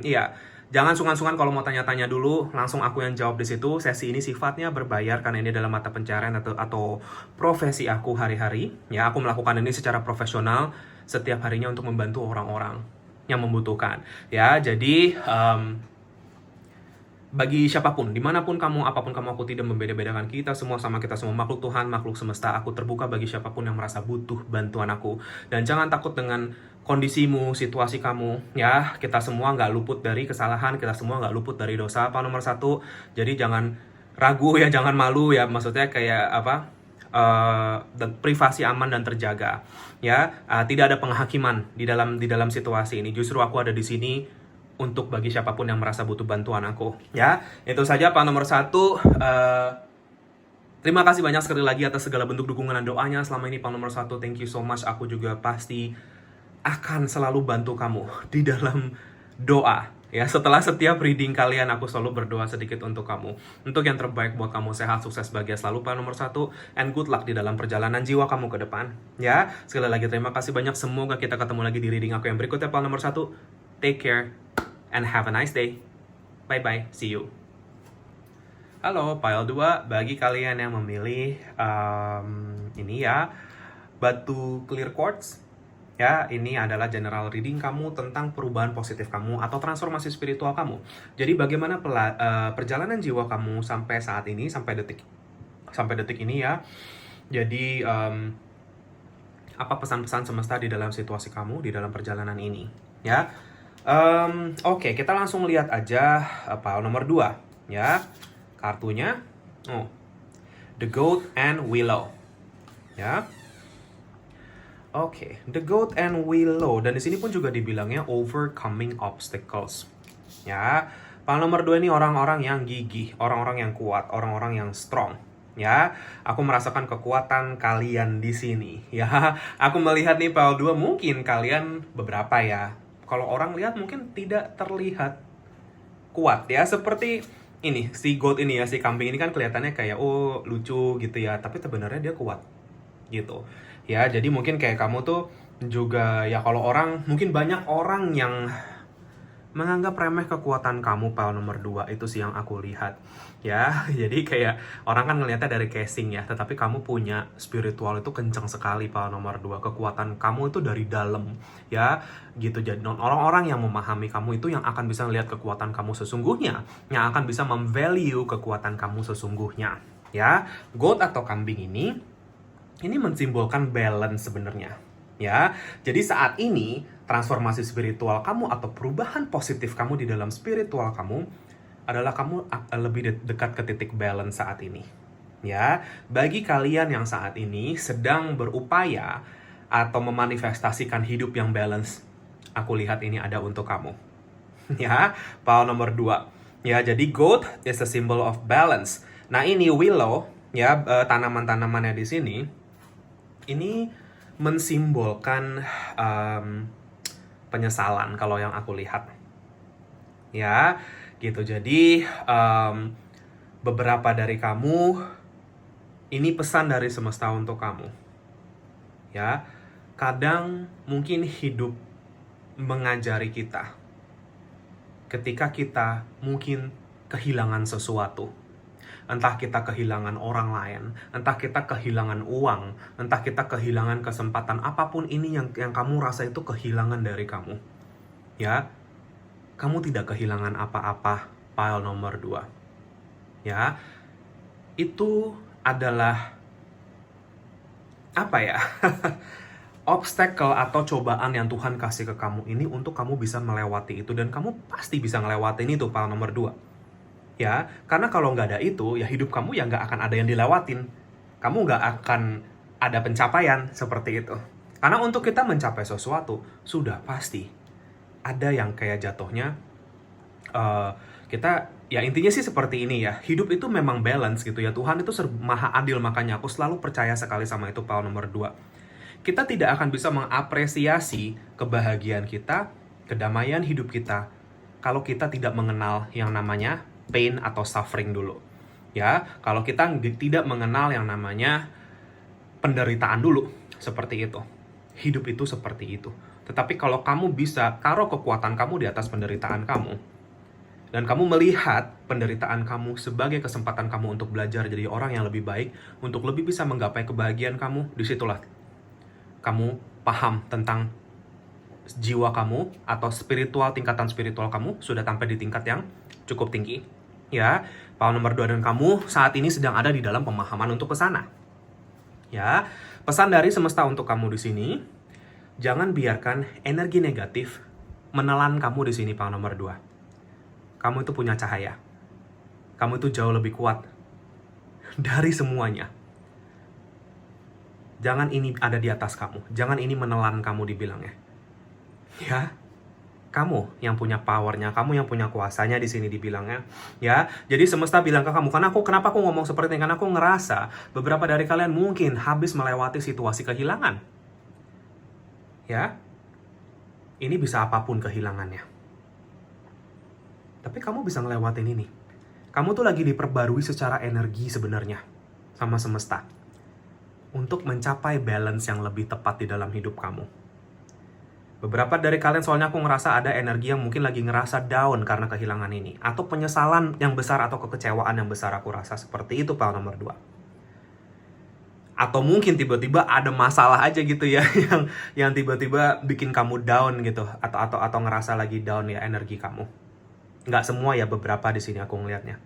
ya. Jangan sungkan-sungkan kalau mau tanya-tanya dulu, langsung aku yang jawab di situ. Sesi ini sifatnya berbayar karena ini adalah mata pencarian atau profesi aku hari-hari, ya. Aku melakukan ini secara profesional setiap harinya untuk membantu orang-orang yang membutuhkan, ya. Jadi bagi siapapun, dimanapun kamu, apapun kamu, aku tidak membeda-bedakan. Kita semua sama, kita semua makhluk Tuhan, makhluk semesta. Aku terbuka bagi siapapun yang merasa butuh bantuan aku. Dan jangan takut dengan kondisimu, situasi kamu. Ya, kita semua nggak luput dari kesalahan, kita semua nggak luput dari dosa. Apa nomor satu? Jadi jangan ragu ya, jangan malu ya. Maksudnya kayak apa? Dan privasi aman dan terjaga. Ya, tidak ada penghakiman di dalam situasi ini. Justru aku ada di sini untuk bagi siapapun yang merasa butuh bantuan aku. Ya, itu saja Pak nomor satu. Terima kasih banyak sekali lagi atas segala bentuk dukungan dan doanya selama ini Pak nomor satu. Thank you so much. Aku juga pasti akan selalu bantu kamu di dalam doa. Ya, setelah setiap reading kalian, aku selalu berdoa sedikit untuk kamu. Untuk yang terbaik buat kamu, sehat, sukses, bahagia selalu Pak nomor satu. And good luck di dalam perjalanan jiwa kamu ke depan. Ya, sekali lagi terima kasih banyak. Semoga kita ketemu lagi di reading aku yang berikutnya Pak nomor satu. Take care and have a nice day. Bye-bye. See you. Halo, pile 2. Bagi kalian yang memilih ini ya, batu clear quartz. Ya, ini adalah general reading kamu tentang perubahan positif kamu atau transformasi spiritual kamu. Jadi bagaimana perjalanan jiwa kamu sampai saat ini, sampai detik ini ya. Jadi apa pesan-pesan semesta di dalam situasi kamu, di dalam perjalanan ini. Ya. Oke, kita langsung lihat aja pile nomor 2 ya. Kartunya The Goat and Willow. Ya. Oke, The Goat and Willow, dan di sini pun juga dibilangnya overcoming obstacles. Ya. Pile nomor 2 ini orang-orang yang gigih, orang-orang yang kuat, orang-orang yang strong. Ya, aku merasakan kekuatan kalian di sini. Ya, aku melihat nih pile 2 mungkin kalian beberapa ya. Kalau orang lihat mungkin tidak terlihat kuat ya, seperti ini si goat ini ya, si kambing ini kan kelihatannya kayak oh lucu gitu ya, tapi sebenarnya dia kuat gitu ya. Jadi mungkin kayak kamu tuh juga ya, kalau orang mungkin banyak orang yang menganggap remeh kekuatan kamu pile nomor 2 itu sih yang aku lihat ya. Jadi kayak orang kan ngelihatnya dari casing ya, tetapi kamu punya spiritual itu kencang sekali pile nomor 2. Kekuatan kamu itu dari dalam ya gitu. Jadi orang-orang yang memahami kamu itu yang akan bisa melihat kekuatan kamu sesungguhnya, yang akan bisa memvalue kekuatan kamu sesungguhnya ya. Goat atau kambing ini mensimbolkan balance sebenarnya ya. Jadi saat ini transformasi spiritual kamu atau perubahan positif kamu di dalam spiritual kamu adalah kamu lebih dekat ke titik balance saat ini. Ya, bagi kalian yang saat ini sedang berupaya atau memanifestasikan hidup yang balance, aku lihat ini ada untuk kamu. Ya, pile nomor 2. Ya, jadi goat is a symbol of balance. Nah, ini willow ya, tanaman-tanamannya di sini ini mensimbolkan penyesalan kalau yang aku lihat ya gitu. Jadi beberapa dari kamu, ini pesan dari semesta untuk kamu ya. Kadang mungkin hidup mengajari kita ketika kita mungkin kehilangan sesuatu. Entah kita kehilangan orang lain, entah kita kehilangan uang, entah kita kehilangan kesempatan, apapun ini yang kamu rasa itu kehilangan dari kamu. Ya, kamu tidak kehilangan apa-apa pile nomor 2. Ya, itu adalah apa ya? Obstacle atau cobaan yang Tuhan kasih ke kamu ini untuk kamu bisa melewati itu, dan kamu pasti bisa ngelewatin itu pile nomor 2. Ya, karena kalau nggak ada itu, ya hidup kamu ya nggak akan ada yang dilewatin. Kamu nggak akan ada pencapaian seperti itu. Karena untuk kita mencapai sesuatu, sudah pasti ada yang kayak jatuhnya, kita, ya intinya sih seperti ini ya. Hidup itu memang balance gitu ya. Tuhan itu maha adil, makanya aku selalu percaya sekali sama itu pile nomor 2. Kita tidak akan bisa mengapresiasi kebahagiaan kita, kedamaian hidup kita, kalau kita tidak mengenal yang namanya pain atau suffering dulu. Ya, kalau kita tidak mengenal yang namanya penderitaan dulu, seperti itu. Hidup itu seperti itu. Tetapi kalau kamu bisa taruh kekuatan kamu di atas penderitaan kamu, dan kamu melihat penderitaan kamu sebagai kesempatan kamu untuk belajar jadi orang yang lebih baik, untuk lebih bisa menggapai kebahagiaan kamu, disitulah kamu paham tentang jiwa kamu atau tingkatan spiritual kamu sudah sampai di tingkat yang cukup tinggi Ya, Paul nomor 2, dan kamu saat ini sedang ada di dalam pemahaman untuk ke sana. Ya, pesan dari semesta untuk kamu di sini, jangan biarkan energi negatif menelan kamu di sini, Paul nomor 2. Kamu itu punya cahaya. Kamu itu jauh lebih kuat dari semuanya. Jangan ini ada di atas kamu. Jangan ini menelan kamu dibilangnya. Ya, kamu yang punya powernya, kamu yang punya kuasanya di sini dibilangnya. Ya, jadi semesta bilang ke kamu, kenapa aku ngomong seperti ini? Karena aku ngerasa beberapa dari kalian mungkin habis melewati situasi kehilangan. Ya, ini bisa apapun kehilangannya. Tapi kamu bisa ngelewatin ini. Kamu tuh lagi diperbarui secara energi sebenarnya sama semesta untuk mencapai balance yang lebih tepat di dalam hidup kamu. Beberapa dari kalian soalnya aku ngerasa ada energi yang mungkin lagi ngerasa down karena kehilangan ini. Atau penyesalan yang besar atau kekecewaan yang besar, aku rasa seperti itu, Paul nomor 2. Atau mungkin tiba-tiba ada masalah aja gitu ya, yang tiba-tiba bikin kamu down gitu. Atau ngerasa lagi down ya energi kamu. Nggak semua ya, beberapa di sini aku ngelihatnya.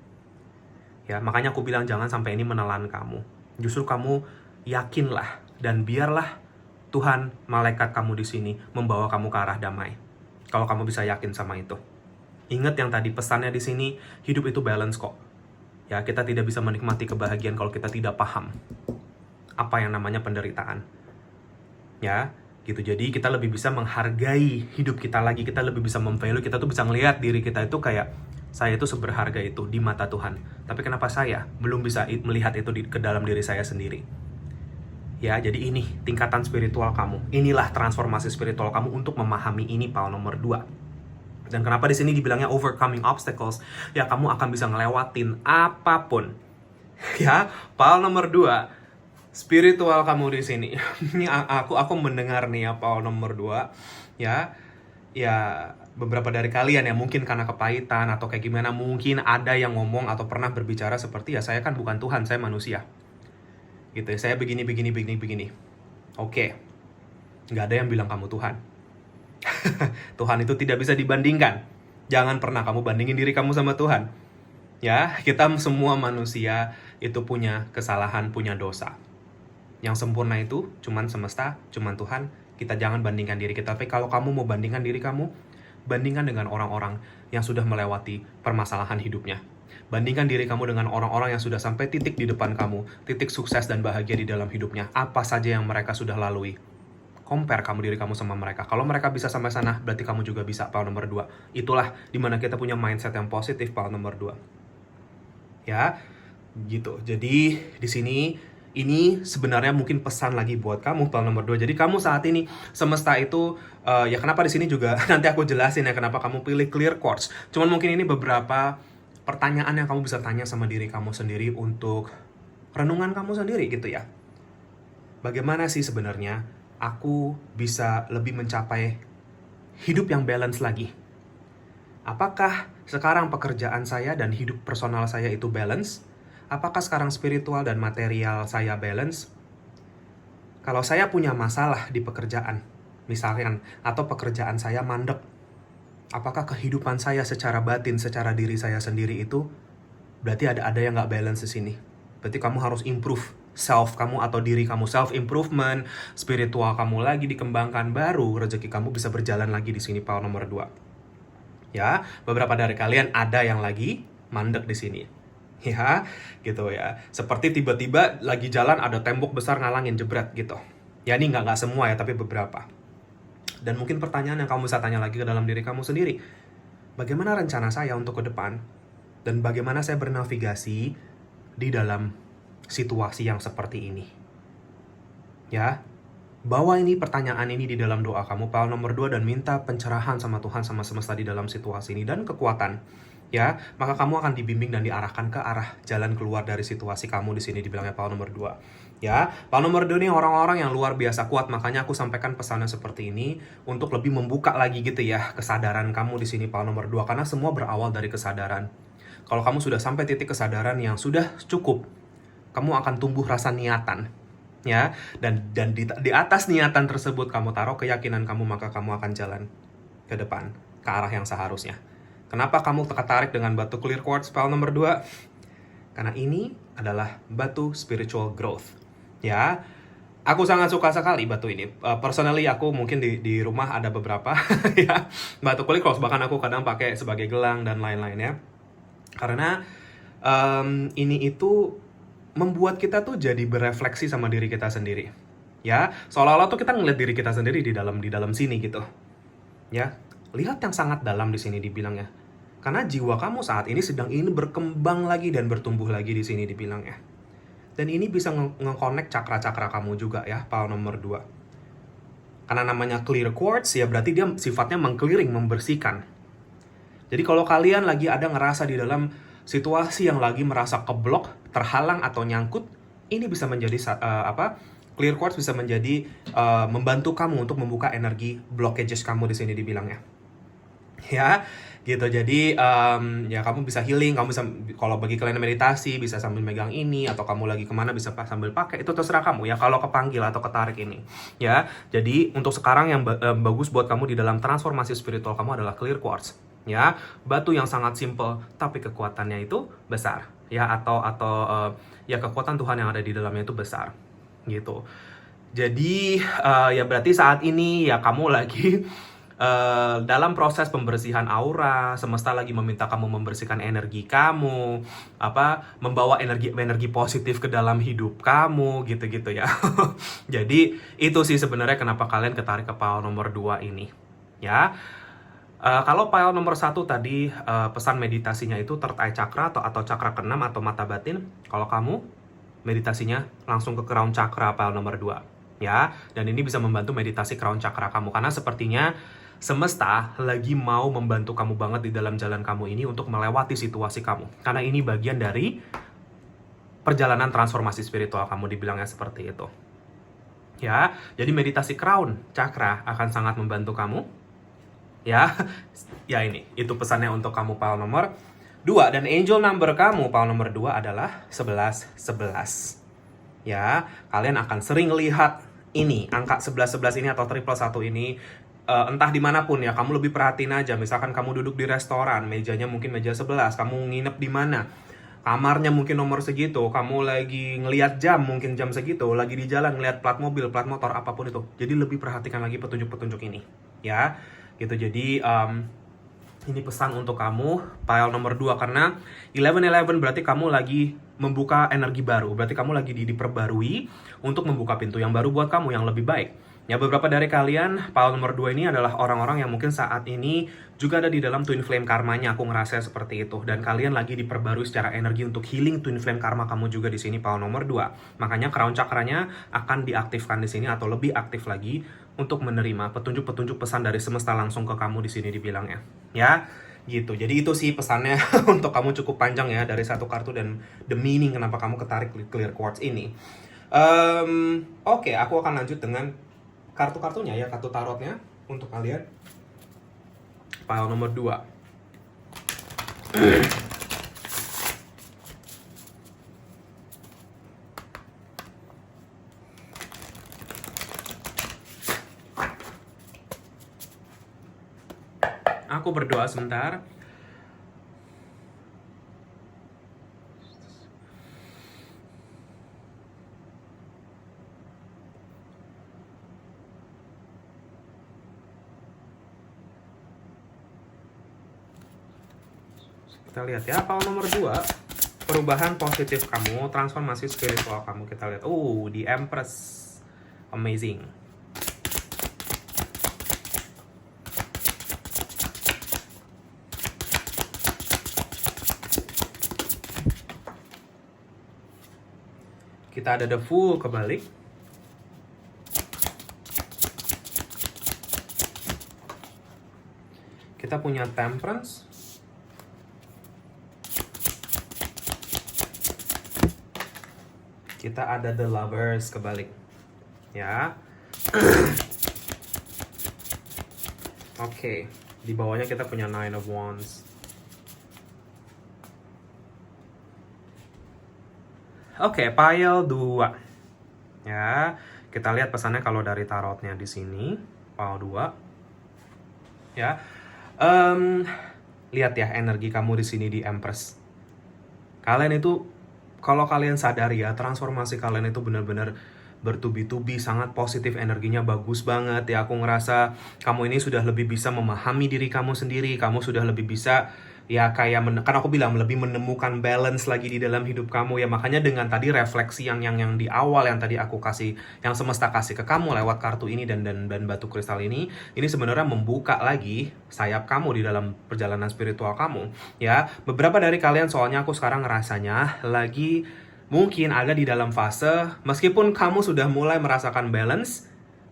Ya, makanya aku bilang jangan sampai ini menelan kamu. Justru kamu yakinlah dan biarlah Tuhan, malaikat kamu di sini membawa kamu ke arah damai. Kalau kamu bisa yakin sama itu. Ingat yang tadi pesannya di sini, hidup itu balance kok. Ya, kita tidak bisa menikmati kebahagiaan kalau kita tidak paham apa yang namanya penderitaan. Ya, gitu. Jadi kita lebih bisa menghargai hidup kita lagi, kita lebih bisa memvalue, kita tuh bisa ngelihat diri kita itu kayak saya itu seberharga itu di mata Tuhan. Tapi kenapa saya belum bisa melihat itu ke dalam diri saya sendiri? Ya, jadi ini tingkatan spiritual kamu. Inilah transformasi spiritual kamu untuk memahami ini, Paul nomor 2. Dan kenapa di sini dibilangnya overcoming obstacles? Ya, kamu akan bisa ngelewatin apapun. Ya, Paul nomor 2, spiritual kamu di sini. Ini aku mendengar nih ya, Paul nomor 2. Ya, beberapa dari kalian ya mungkin karena kepahitan atau kayak gimana, mungkin ada yang ngomong atau pernah berbicara seperti ya saya kan bukan Tuhan, saya manusia. Gitu ya, saya begini. Oke, nggak ada yang bilang kamu Tuhan. Tuhan itu tidak bisa dibandingkan. Jangan pernah kamu bandingin diri kamu sama Tuhan. Ya, kita semua manusia itu punya kesalahan, punya dosa. Yang sempurna itu cuman semesta, cuman Tuhan. Kita jangan bandingkan diri kita. Tapi kalau kamu mau bandingkan diri kamu, bandingkan dengan orang-orang yang sudah melewati permasalahan hidupnya. Bandingkan diri kamu dengan orang-orang yang sudah sampai titik di depan kamu, titik sukses dan bahagia di dalam hidupnya. Apa saja yang mereka sudah lalui. Compare kamu diri kamu sama mereka. Kalau mereka bisa sampai sana, berarti kamu juga bisa, Paul nomor 2. Itulah dimana kita punya mindset yang positif, Paul nomor 2. Ya, gitu. Jadi di sini ini sebenarnya mungkin pesan lagi buat kamu, Paul nomor 2. Jadi kamu saat ini semesta itu ya kenapa di sini juga nanti aku jelasin ya kenapa kamu pilih clear quartz. Cuman mungkin ini beberapa pertanyaan yang kamu bisa tanya sama diri kamu sendiri untuk renungan kamu sendiri gitu ya. Bagaimana sih sebenarnya aku bisa lebih mencapai hidup yang balance lagi? Apakah sekarang pekerjaan saya dan hidup personal saya itu balance? Apakah sekarang spiritual dan material saya balance? Kalau saya punya masalah di pekerjaan, misalkan, atau pekerjaan saya mandek, apakah kehidupan saya secara batin, secara diri saya sendiri itu berarti ada yang nggak balance di sini? Berarti kamu harus improve self kamu atau diri kamu, self improvement, spiritual kamu lagi dikembangkan, baru rezeki kamu bisa berjalan lagi di sini, Paul nomor 2. Ya, beberapa dari kalian ada yang lagi mandek di sini. Ya, gitu ya. Seperti tiba-tiba lagi jalan ada tembok besar ngalangin, jebret gitu. Ya, ini nggak semua ya, tapi beberapa. Dan mungkin pertanyaan yang kamu bisa tanya lagi ke dalam diri kamu sendiri. Bagaimana rencana saya untuk ke depan? Dan bagaimana saya bernavigasi di dalam situasi yang seperti ini? Ya, bawa ini pertanyaan ini di dalam doa kamu, Paul nomor 2, dan minta pencerahan sama Tuhan, sama semesta di dalam situasi ini, dan kekuatan. Ya, maka kamu akan dibimbing dan diarahkan ke arah jalan keluar dari situasi kamu di sini dibilangnya Paul nomor 2. Ya, Paul nomor 2 ini orang-orang yang luar biasa kuat, makanya aku sampaikan pesannya seperti ini untuk lebih membuka lagi gitu ya kesadaran kamu di sini, Paul nomor 2, karena semua berawal dari kesadaran. Kalau kamu sudah sampai titik kesadaran yang sudah cukup, kamu akan tumbuh rasa niatan. Ya, dan di atas niatan tersebut kamu taruh keyakinan kamu, maka kamu akan jalan ke depan ke arah yang seharusnya. Kenapa kamu tertarik dengan batu clear quartz pile nomor 2? Karena ini adalah batu spiritual growth. Ya, aku sangat suka sekali batu ini. Personally aku mungkin di rumah ada beberapa ya batu clear quartz, bahkan aku kadang pakai sebagai gelang dan lain-lainnya. Karena ini itu membuat kita tuh jadi berefleksi sama diri kita sendiri. Ya, seolah-olah tuh kita ngeliat diri kita sendiri di dalam sini gitu. Ya, lihat yang sangat dalam di sini dibilangnya. Karena jiwa kamu saat ini sedang ingin berkembang lagi dan bertumbuh lagi di sini dibilangnya. Dan ini bisa nge-connect cakra-cakra kamu juga ya, pile nomor 2. Karena namanya clear quartz ya berarti dia sifatnya meng-clearing, membersihkan. Jadi kalau kalian lagi ada ngerasa di dalam situasi yang lagi merasa keblok, terhalang atau nyangkut, ini bisa menjadi clear quartz bisa menjadi membantu kamu untuk membuka energi blockages kamu di sini dibilangnya. Ya, gitu. Jadi ya kamu bisa healing, kamu bisa, kalau bagi kalian meditasi bisa sambil megang ini, atau kamu lagi kemana bisa sambil pakai, itu terserah kamu ya kalau kepanggil atau ketarik ini ya. Jadi untuk sekarang yang bagus buat kamu di dalam transformasi spiritual kamu adalah clear quartz ya, batu yang sangat simple tapi kekuatannya itu besar ya, atau ya kekuatan Tuhan yang ada di dalamnya itu besar gitu. Jadi ya berarti saat ini ya kamu lagi dalam proses pembersihan aura, semesta lagi meminta kamu membersihkan energi kamu, membawa energi positif ke dalam hidup kamu, gitu-gitu ya. Jadi itu sih sebenarnya kenapa kalian ketarik ke pile nomor 2 ini, ya. Kalau pile nomor 1 tadi pesan meditasinya itu third eye chakra atau chakra ke-6 atau mata batin. Kalau kamu meditasinya langsung ke crown chakra pile nomor 2. Ya, dan ini bisa membantu meditasi crown chakra kamu karena sepertinya semesta lagi mau membantu kamu banget di dalam jalan kamu ini untuk melewati situasi kamu. Karena ini bagian dari perjalanan transformasi spiritual kamu, dibilangnya seperti itu. Ya, jadi meditasi crown chakra akan sangat membantu kamu. Ya, ya ini, itu pesannya untuk kamu pile nomor 2. Dan angel number kamu pile nomor 2 adalah 1111. Ya, kalian akan sering lihat ini, angka 1111 ini atau 111 ini, entah dimanapun ya, kamu lebih perhatiin aja. Misalkan kamu duduk di restoran, mejanya mungkin meja 11, kamu nginep di mana, kamarnya mungkin nomor segitu, kamu lagi ngelihat jam, mungkin jam segitu, lagi di jalan ngelihat plat mobil, plat motor, apapun itu. Jadi lebih perhatikan lagi petunjuk-petunjuk ini, ya, gitu. Jadi ini pesan untuk kamu pile nomor 2, karena 1111 berarti kamu lagi membuka energi baru, berarti kamu lagi diperbarui untuk membuka pintu yang baru buat kamu yang lebih baik. Ya, beberapa dari kalian pile nomor 2 ini adalah orang-orang yang mungkin saat ini juga ada di dalam twin flame karmanya, aku ngerasa seperti itu. Dan kalian lagi diperbarui secara energi untuk healing twin flame karma kamu juga di sini pile nomor 2. Makanya crown chakranya akan diaktifkan di sini atau lebih aktif lagi untuk menerima petunjuk-petunjuk pesan dari semesta langsung ke kamu di sini dibilangnya. Ya, gitu. Jadi itu sih pesannya untuk kamu, cukup panjang ya dari satu kartu dan the meaning kenapa kamu ketarik clear quartz ini. Oke, aku akan lanjut dengan kartu-kartunya ya, kartu tarotnya untuk kalian. Pile nomor 2. Aku berdoa sebentar. Kita lihat ya, pile nomor 2, perubahan positif kamu, transformasi spiritual kamu. Kita lihat, di Empress, amazing. Kita ada the Fool kebalik. Kita punya Temperance. Kita ada the Lovers kebalik. Ya. Oke, di bawahnya kita punya Nine of Wands. Oke, pile 2. Ya, kita lihat pesannya kalau dari tarotnya di sini, pile 2. Ya. Lihat ya energi kamu di sini di Empress. Kalian itu, kalau kalian sadari ya, transformasi kalian itu benar-benar bertubi-tubi, sangat positif, energinya bagus banget ya. Aku ngerasa kamu ini sudah lebih bisa memahami diri kamu sendiri, kamu sudah lebih bisa ya kayak kan aku bilang lebih menemukan balance lagi di dalam hidup kamu ya. Makanya dengan tadi refleksi yang di awal yang tadi aku kasih, yang semesta kasih ke kamu lewat kartu ini dan batu kristal ini sebenarnya membuka lagi sayap kamu di dalam perjalanan spiritual kamu ya. Beberapa dari kalian soalnya aku sekarang ngerasanya lagi mungkin ada di dalam fase meskipun kamu sudah mulai merasakan balance,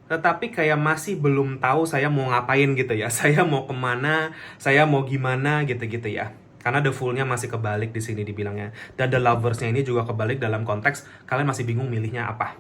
tetapi kayak masih belum tahu saya mau ngapain gitu ya. Saya mau kemana, saya mau gimana gitu-gitu ya. Karena the fool-nya masih kebalik di sini dibilangnya. Dan the lovers-nya ini juga kebalik dalam konteks kalian masih bingung milihnya apa.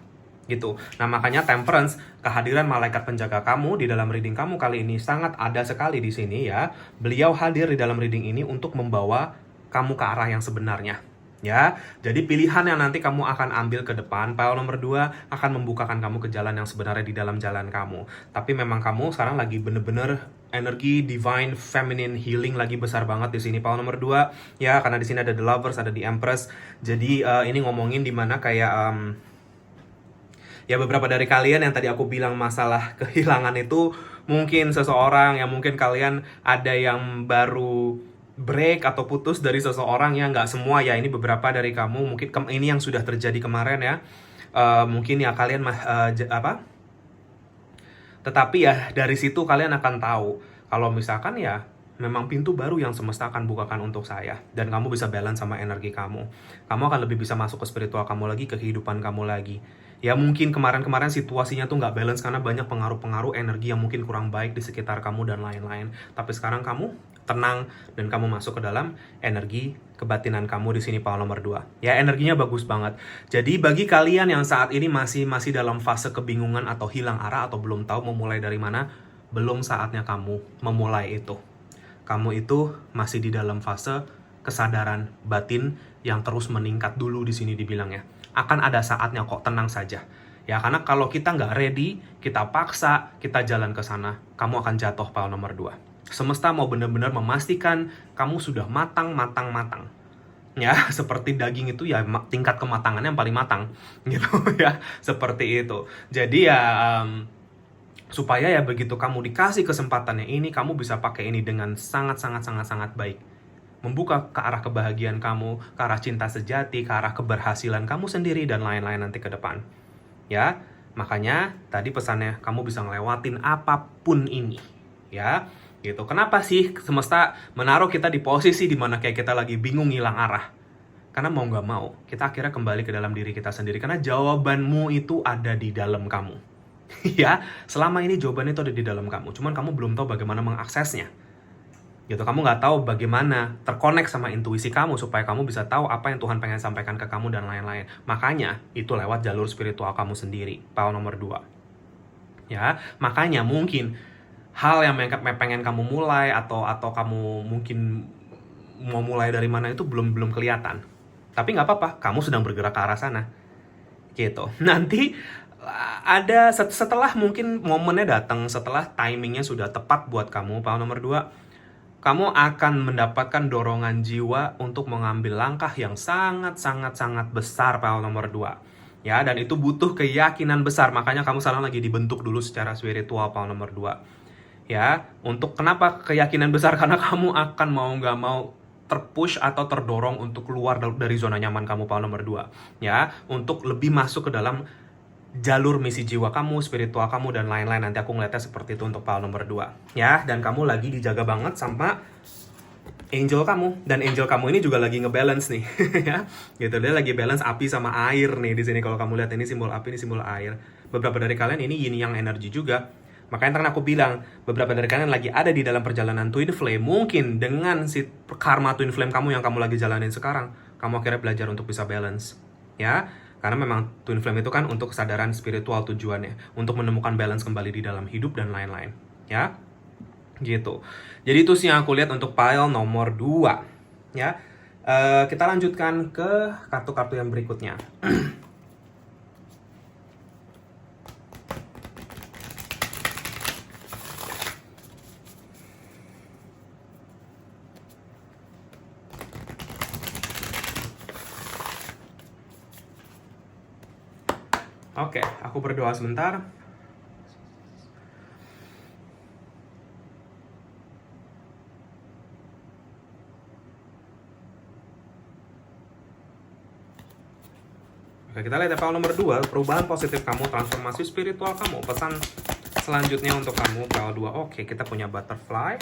Gitu. Nah makanya Temperance, kehadiran malaikat penjaga kamu di dalam reading kamu kali ini sangat ada sekali di sini ya. Beliau hadir di dalam reading ini untuk membawa kamu ke arah yang sebenarnya. Ya, jadi pilihan yang nanti kamu akan ambil ke depan, pile nomor 2 akan membukakan kamu ke jalan yang sebenarnya di dalam jalan kamu. Tapi memang kamu sekarang lagi bener-bener energi divine feminine healing lagi besar banget di sini pile nomor 2 ya, karena di sini ada the lovers, ada the empress. Jadi ini ngomongin dimana kayak ya beberapa dari kalian yang tadi aku bilang masalah kehilangan itu mungkin seseorang yang mungkin kalian ada yang baru break atau putus dari seseorang ya, nggak semua ya, ini beberapa dari kamu mungkin ini yang sudah terjadi kemarin ya. Mungkin ya kalian tetapi ya dari situ kalian akan tahu kalau misalkan ya memang pintu baru yang semesta akan bukakan untuk saya dan kamu bisa balance sama energi kamu akan lebih bisa masuk ke spiritual kamu lagi, ke kehidupan kamu lagi ya. Mungkin kemarin-kemarin situasinya tuh nggak balance karena banyak pengaruh-pengaruh energi yang mungkin kurang baik di sekitar kamu dan lain-lain, tapi sekarang kamu tenang dan kamu masuk ke dalam energi kebatinan kamu di sini pile nomor 2 ya. Energinya bagus banget. Jadi bagi kalian yang saat ini masih dalam fase kebingungan atau hilang arah atau belum tahu memulai dari mana, belum saatnya kamu memulai itu. Kamu itu masih di dalam fase kesadaran batin yang terus meningkat dulu di sini dibilangnya. Akan ada saatnya kok, tenang saja. Ya, karena kalau kita nggak ready, kita paksa, kita jalan ke sana, kamu akan jatuh pile nomor 2. Semesta mau benar-benar memastikan kamu sudah matang. Ya, seperti daging itu ya tingkat kematangannya yang paling matang gitu ya, seperti itu. Jadi ya supaya ya begitu kamu dikasih kesempatannya ini, kamu bisa pakai ini dengan sangat baik. Membuka ke arah kebahagiaan kamu, ke arah cinta sejati, ke arah keberhasilan kamu sendiri dan lain-lain nanti ke depan. Ya, makanya tadi pesannya kamu bisa ngelewatin apapun ini. Ya, gitu. Kenapa sih semesta menaruh kita di posisi dimana kayak kita lagi bingung hilang arah? Karena mau nggak mau, kita akhirnya kembali ke dalam diri kita sendiri. Karena jawabanmu itu ada di dalam kamu. Ya, selama ini jawabannya itu ada di dalam kamu. Cuman kamu belum tahu bagaimana mengaksesnya. Gitu, kamu nggak tahu bagaimana terkonek sama intuisi kamu supaya kamu bisa tahu apa yang Tuhan pengen sampaikan ke kamu dan lain-lain. Makanya, itu lewat jalur spiritual kamu sendiri. Pile nomor 2. Ya, makanya mungkin hal yang pengen kamu mulai atau kamu mungkin mau mulai dari mana itu belum kelihatan. Tapi nggak apa-apa, kamu sedang bergerak ke arah sana. Gitu. Nanti ada setelah mungkin momennya datang, setelah timingnya sudah tepat buat kamu, pile nomor 2, kamu akan mendapatkan dorongan jiwa untuk mengambil langkah yang sangat besar, pile nomor 2. Ya, dan itu butuh keyakinan besar. Makanya kamu sekarang lagi dibentuk dulu secara spiritual, pile nomor 2. Ya, untuk kenapa keyakinan besar? Karena kamu akan mau nggak mau terpush atau terdorong untuk keluar dari zona nyaman kamu, pile nomor 2. Ya, untuk lebih masuk ke dalam jalur misi jiwa kamu, spiritual kamu, dan lain-lain. Nanti aku ngeliatnya seperti itu untuk pile nomor 2. Ya, dan kamu lagi dijaga banget sama angel kamu. Dan angel kamu ini juga lagi ngebalance nih. Ya, gitu. Dia lagi balance api sama air nih di sini. Kalau kamu lihat ini simbol api, ini simbol air. Beberapa dari kalian ini yin yang energi juga. Makanya karena aku bilang, beberapa dari kalian lagi ada di dalam perjalanan twin flame. Mungkin dengan si karma twin flame kamu yang kamu lagi jalanin sekarang, kamu akhirnya belajar untuk bisa balance. Ya, karena memang twin flame itu kan untuk kesadaran spiritual tujuannya, untuk menemukan balance kembali di dalam hidup dan lain-lain. Ya, gitu. Jadi itu sih yang aku lihat untuk pile nomor 2. Ya, kita lanjutkan ke kartu-kartu yang berikutnya. Oke, aku berdoa sebentar. Oke, kita lihat ya pile nomor 2, perubahan positif kamu, transformasi spiritual kamu. Pesan selanjutnya untuk kamu pile 2. Oke, kita punya butterfly.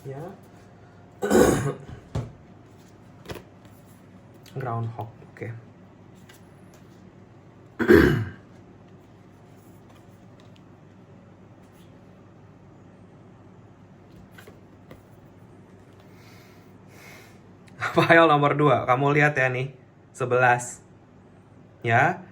Ya. Groundhog. Oke. File nomor 2, kamu lihat ya nih, 11. Ya.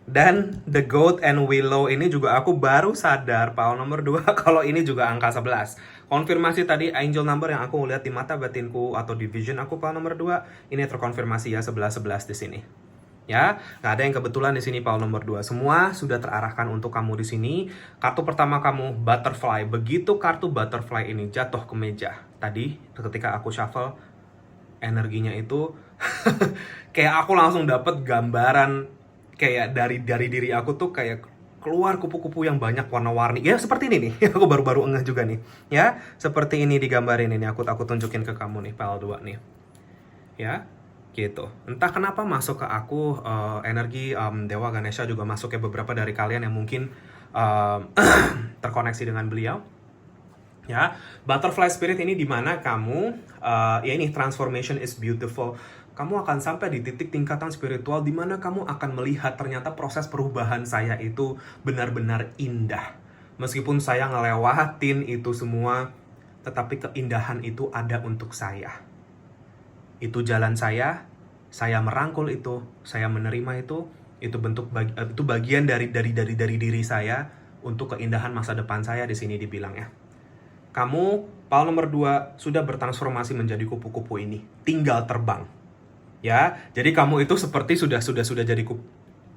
Dan The Goat and Willow ini juga aku baru sadar file nomor 2 kalau ini juga angka 11. Konfirmasi tadi angel number yang aku lihat di mata batinku atau di vision aku file nomor 2, ini terkonfirmasi ya 11 di sini. Ya, nggak ada yang kebetulan di sini file nomor 2. Semua sudah terarahkan untuk kamu di sini. Kartu pertama kamu butterfly. Begitu kartu butterfly ini jatuh ke meja. Tadi ketika aku shuffle, energinya itu kayak aku langsung dapet gambaran kayak dari diri aku tuh kayak keluar kupu-kupu yang banyak warna-warni. Ya seperti ini nih. Aku baru-baru ngeh juga nih. Ya, seperti ini digambarin ini. Aku tunjukin ke kamu nih file 2 nih. Ya, gitu. Entah kenapa masuk ke aku energi Dewa Ganesha juga masuk ya, beberapa dari kalian yang mungkin terkoneksi dengan beliau. Ya, butterfly spirit ini dimana kamu ya ini transformation is beautiful. Kamu akan sampai di titik tingkatan spiritual di mana kamu akan melihat ternyata proses perubahan saya itu benar-benar indah. Meskipun saya ngelewatin itu semua, tetapi keindahan itu ada untuk saya. Itu jalan saya merangkul itu, saya menerima itu bentuk itu bagian dari diri saya untuk keindahan masa depan saya di sini dibilang ya. Kamu file nomor 2 sudah bertransformasi menjadi kupu-kupu ini, tinggal terbang. Ya, jadi kamu itu seperti sudah jadi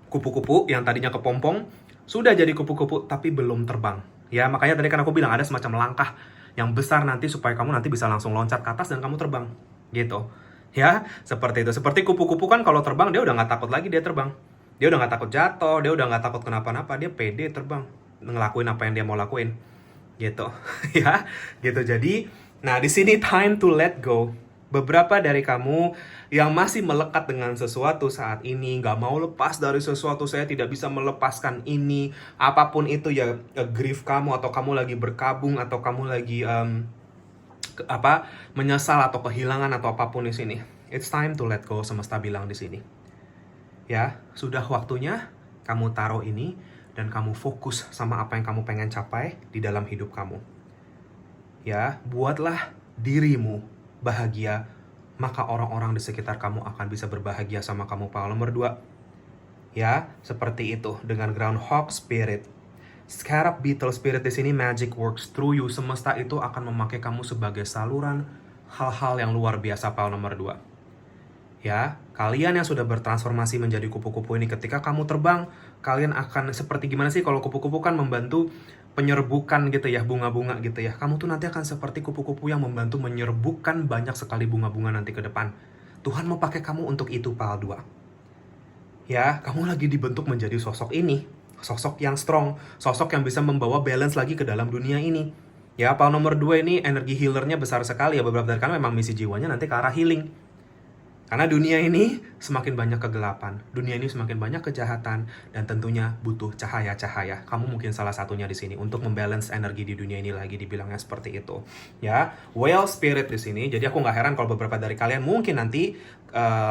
kupu-kupu yang tadinya kepompong, sudah jadi kupu-kupu tapi belum terbang. Ya, makanya tadi kan aku bilang ada semacam langkah yang besar nanti supaya kamu nanti bisa langsung loncat ke atas dan kamu terbang. Gitu. Ya, seperti itu. Seperti kupu-kupu kan kalau terbang dia udah nggak takut lagi dia terbang. Dia udah nggak takut jatuh, dia udah nggak takut kenapa-napa, dia pede terbang, ngelakuin apa yang dia mau lakuin. Gitu. Ya, gitu. Jadi, nah di sini time to let go. Beberapa dari kamu yang masih melekat dengan sesuatu saat ini, nggak mau lepas dari sesuatu, saya tidak bisa melepaskan ini, apapun itu ya, grief kamu, atau kamu lagi berkabung, atau kamu lagi menyesal atau kehilangan atau apapun di sini. It's time to let go, semesta bilang di sini. Ya, sudah waktunya kamu taruh ini dan kamu fokus sama apa yang kamu pengen capai di dalam hidup kamu. Ya, buatlah dirimu bahagia, maka orang-orang di sekitar kamu akan bisa berbahagia sama kamu. File nomor 2. Ya, seperti itu dengan groundhog spirit. Scarab beetle spirit di sini magic works through you. Semesta itu akan memakai kamu sebagai saluran hal-hal yang luar biasa. File nomor 2. Ya, kalian yang sudah bertransformasi menjadi kupu-kupu ini, ketika kamu terbang, kalian akan seperti gimana sih kalau kupu-kupu kan membantu penyerbukan gitu ya, bunga-bunga gitu ya. Kamu tuh nanti akan seperti kupu-kupu yang membantu menyerbukan banyak sekali bunga-bunga nanti ke depan. Tuhan mau pakai kamu untuk itu, file 2. Ya, kamu lagi dibentuk menjadi sosok ini. Sosok yang strong, sosok yang bisa membawa balance lagi ke dalam dunia ini. Ya, file nomor 2 ini energi healernya besar sekali ya. Beberapa dari kalian memang misi jiwanya nanti ke arah healing. Karena dunia ini semakin banyak kegelapan, dunia ini semakin banyak kejahatan, dan tentunya butuh cahaya-cahaya. Kamu mungkin salah satunya di sini untuk membalance energi di dunia ini lagi, dibilangnya seperti itu. Ya, whale spirit di sini. Jadi aku nggak heran kalau beberapa dari kalian mungkin nanti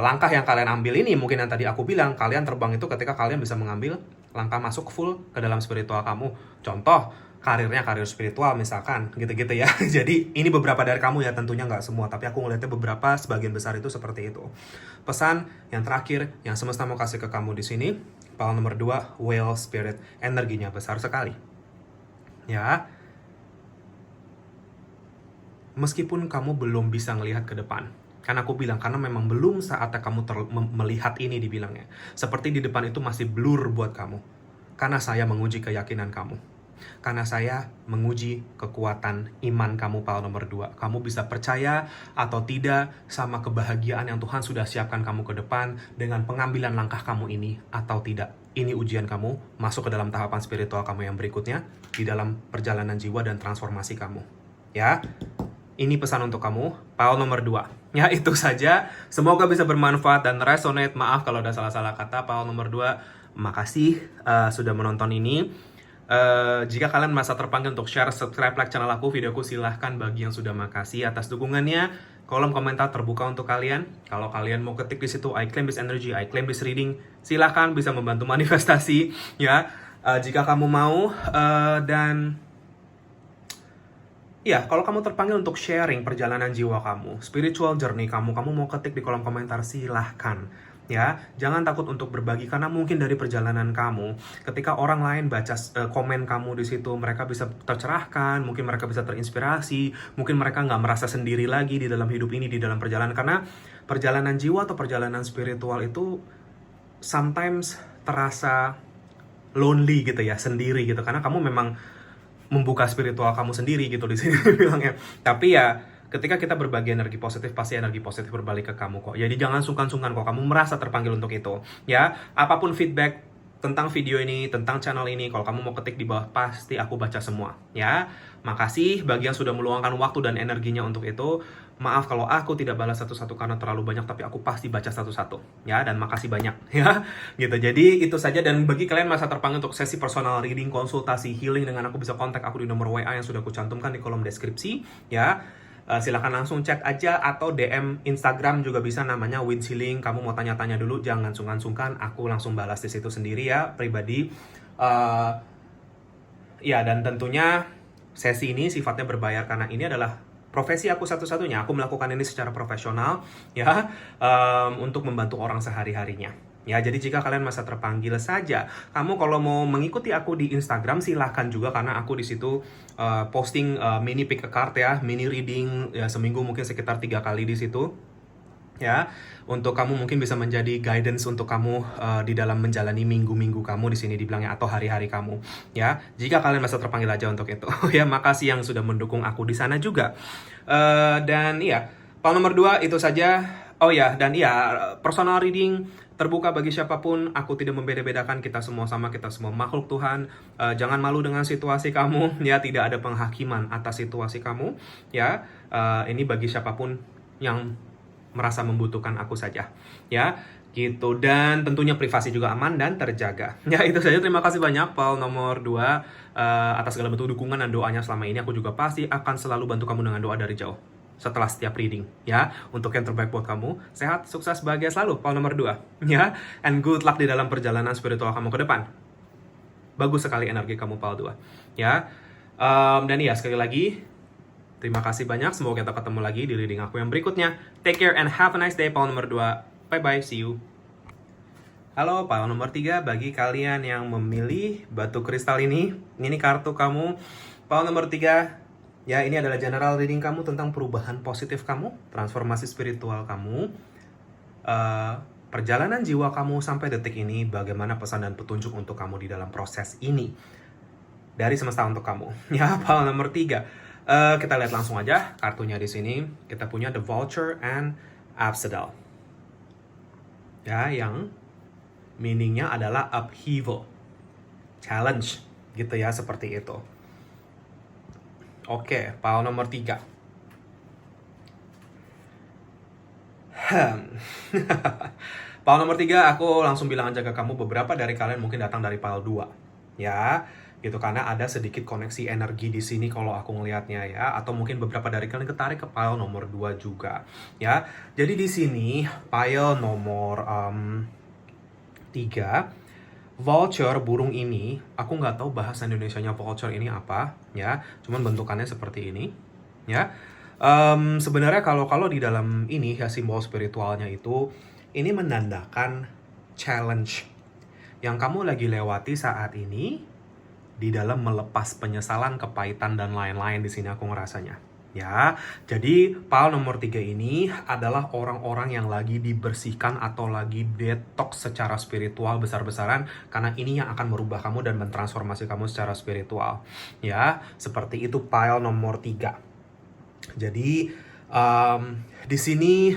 langkah yang kalian ambil ini, mungkin yang tadi aku bilang, kalian terbang itu ketika kalian bisa mengambil langkah masuk full ke dalam spiritual kamu. Contoh, karirnya karir spiritual misalkan, gitu-gitu ya. Jadi ini beberapa dari kamu ya, tentunya nggak semua, tapi aku ngeliatnya beberapa, sebagian besar itu seperti itu. Pesan yang terakhir yang semesta mau kasih ke kamu di sini, file nomor 2, whale spirit, energinya besar sekali. Ya, meskipun kamu belum bisa ngelihat ke depan, Karena aku bilang, karena memang belum saatnya kamu melihat ini dibilangnya. Seperti di depan itu masih blur buat kamu. Karena saya menguji keyakinan kamu. Karena saya menguji kekuatan iman kamu, Paul nomor 2. Kamu bisa percaya atau tidak sama kebahagiaan yang Tuhan sudah siapkan kamu ke depan dengan pengambilan langkah kamu ini atau tidak. Ini ujian kamu masuk ke dalam tahapan spiritual kamu yang berikutnya di dalam perjalanan jiwa dan transformasi kamu. Ya, ini pesan untuk kamu, Paul nomor 2. Ya, itu saja. Semoga bisa bermanfaat dan resonate. Maaf kalau ada salah-salah kata, Paul nomor 2. Makasih sudah menonton ini. Jika kalian merasa terpanggil untuk share, subscribe, like channel aku, videoku, silahkan bagi yang sudah makasih atas dukungannya. Kolom komentar terbuka untuk kalian. Kalau kalian mau ketik di situ, I claim this energy, I claim this reading, silahkan bisa membantu manifestasi. Ya, jika kamu mau dan ya, kalau kamu terpanggil untuk sharing perjalanan jiwa kamu, spiritual journey kamu mau ketik di kolom komentar, silahkan. Ya, jangan takut untuk berbagi karena mungkin dari perjalanan kamu, ketika orang lain baca komen kamu di situ, mereka bisa tercerahkan, mungkin mereka bisa terinspirasi, mungkin mereka nggak merasa sendiri lagi di dalam hidup ini, di dalam perjalanan. Karena perjalanan jiwa atau perjalanan spiritual itu sometimes terasa lonely gitu ya, sendiri gitu, karena kamu memang membuka spiritual kamu sendiri gitu di sini bilangnya. Tapi ya, ketika kita berbagi energi positif, pasti energi positif berbalik ke kamu kok. Jadi jangan sungkan-sungkan kok kamu merasa terpanggil untuk itu. Ya, apapun feedback tentang video ini, tentang channel ini, kalau kamu mau ketik di bawah, pasti aku baca semua. Ya, makasih bagi yang sudah meluangkan waktu dan energinya untuk itu. Maaf kalau aku tidak balas satu-satu karena terlalu banyak, tapi aku pasti baca satu-satu. Ya, dan makasih banyak. Ya, gitu. Jadi itu saja. Dan bagi kalian merasa terpanggil untuk sesi personal reading, konsultasi, healing dengan aku, bisa kontak aku di nomor WA yang sudah aku cantumkan di kolom deskripsi. Ya, silahkan langsung chat aja atau DM Instagram juga bisa, namanya Wins Healing. Kamu mau tanya-tanya dulu, jangan sungkan-sungkan, aku langsung balas di situ sendiri ya, pribadi. Ya, dan tentunya sesi ini sifatnya berbayar karena ini adalah profesi aku satu-satunya. Aku melakukan ini secara profesional ya, untuk membantu orang sehari-harinya. Ya, jadi jika kalian masa terpanggil saja, kamu kalau mau mengikuti aku di Instagram silahkan juga, karena aku di situ posting mini pick a card ya, mini reading ya, seminggu mungkin sekitar 3 kali di situ. Ya, untuk kamu mungkin bisa menjadi guidance untuk kamu di dalam menjalani minggu-minggu kamu di sini dibilangnya, atau hari-hari kamu. Ya, jika kalian masa terpanggil aja untuk itu. Ya, makasih yang sudah mendukung aku di sana juga. Dan iya, Paul nomor 2 itu saja. Oh ya, dan iya, personal reading terbuka bagi siapapun. Aku tidak membeda-bedakan, kita semua sama, kita semua makhluk Tuhan. Jangan malu dengan situasi kamu. Ya, tidak ada penghakiman atas situasi kamu. Ya, ini bagi siapapun yang merasa membutuhkan aku saja. Ya, gitu. Dan tentunya privasi juga aman dan terjaga. Ya, itu saja. Terima kasih banyak Paul nomor 2 atas segala bentuk dukungan dan doanya selama ini. Aku juga pasti akan selalu bantu kamu dengan doa dari jauh setelah setiap reading. Ya, untuk yang terbaik buat kamu. Sehat, sukses, bahagia selalu Paul nomor 2. Ya, and good luck di dalam perjalanan spiritual kamu ke depan. Bagus sekali energi kamu Paul 2. Ya, dan ya, sekali lagi terima kasih banyak. Semoga kita ketemu lagi di reading aku yang berikutnya. Take care and have a nice day, Paul nomor 2. Bye-bye, see you. Halo, Paul nomor 3. Bagi kalian yang memilih batu kristal ini kartu kamu. Paul nomor 3. Ya, ini adalah general reading kamu tentang perubahan positif kamu, transformasi spiritual kamu, perjalanan jiwa kamu sampai detik ini, bagaimana pesan dan petunjuk untuk kamu di dalam proses ini. Dari semesta untuk kamu. Ya, Paul nomor 3. Kita lihat langsung aja kartunya di sini. Kita punya The Vulture and Absadal. Ya, yang meaningnya adalah upheaval, challenge, gitu ya, seperti itu. Oke, Paul nomor 3. Paul nomor 3, aku langsung bilang aja ke kamu, beberapa dari kalian mungkin datang dari Paul 2. Ya, gitu, karena ada sedikit koneksi energi di sini kalau aku ngelihatnya ya, atau mungkin beberapa dari kalian ketarik ke pile nomor 2 juga ya. Jadi di sini pile nomor 3, vulture, burung ini, aku nggak tahu bahasa Indonesianya vulture ini apa ya, cuman bentukannya seperti ini ya. Sebenarnya kalau di dalam ini ya, simbol spiritualnya itu ini menandakan challenge yang kamu lagi lewati saat ini di dalam melepas penyesalan, kepahitan, dan lain-lain di sini aku ngerasanya. Ya, jadi pile nomor 3 ini adalah orang-orang yang lagi dibersihkan atau lagi detox secara spiritual besar-besaran, karena ini yang akan merubah kamu dan mentransformasi kamu secara spiritual. Ya, seperti itu pile nomor 3. Jadi di sini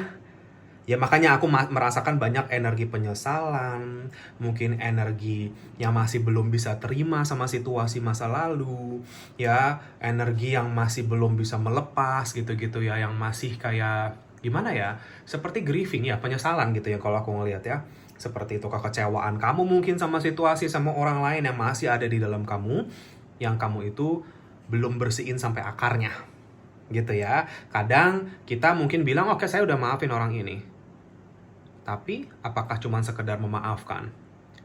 ya makanya aku merasakan banyak energi penyesalan, mungkin energi yang masih belum bisa terima sama situasi masa lalu, ya, energi yang masih belum bisa melepas gitu-gitu ya, yang masih kayak gimana ya? Seperti grieving ya, penyesalan gitu ya kalau aku ngelihat ya. Seperti itu, kekecewaan kamu mungkin sama situasi sama orang lain yang masih ada di dalam kamu, yang kamu itu belum bersihin sampai akarnya. Gitu ya. Kadang kita mungkin bilang, "Oke, saya udah maafin orang ini." Tapi, apakah cuma sekedar memaafkan?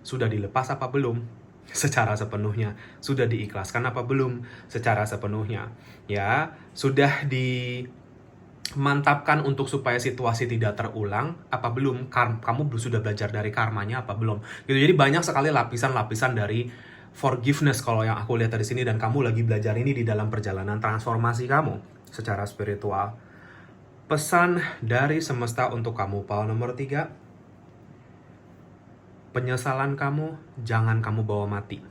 Sudah dilepas apa belum? Secara sepenuhnya. Sudah diikhlaskan apa belum? Secara sepenuhnya. Ya, sudah dimantapkan untuk supaya situasi tidak terulang apa belum? Kamu sudah belajar dari karmanya apa belum? Gitu. Jadi banyak sekali lapisan-lapisan dari forgiveness kalau yang aku lihat dari sini, dan kamu lagi belajar ini di dalam perjalanan transformasi kamu secara spiritual. Pesan dari semesta untuk kamu, pile nomor 3. Penyesalan kamu jangan kamu bawa mati.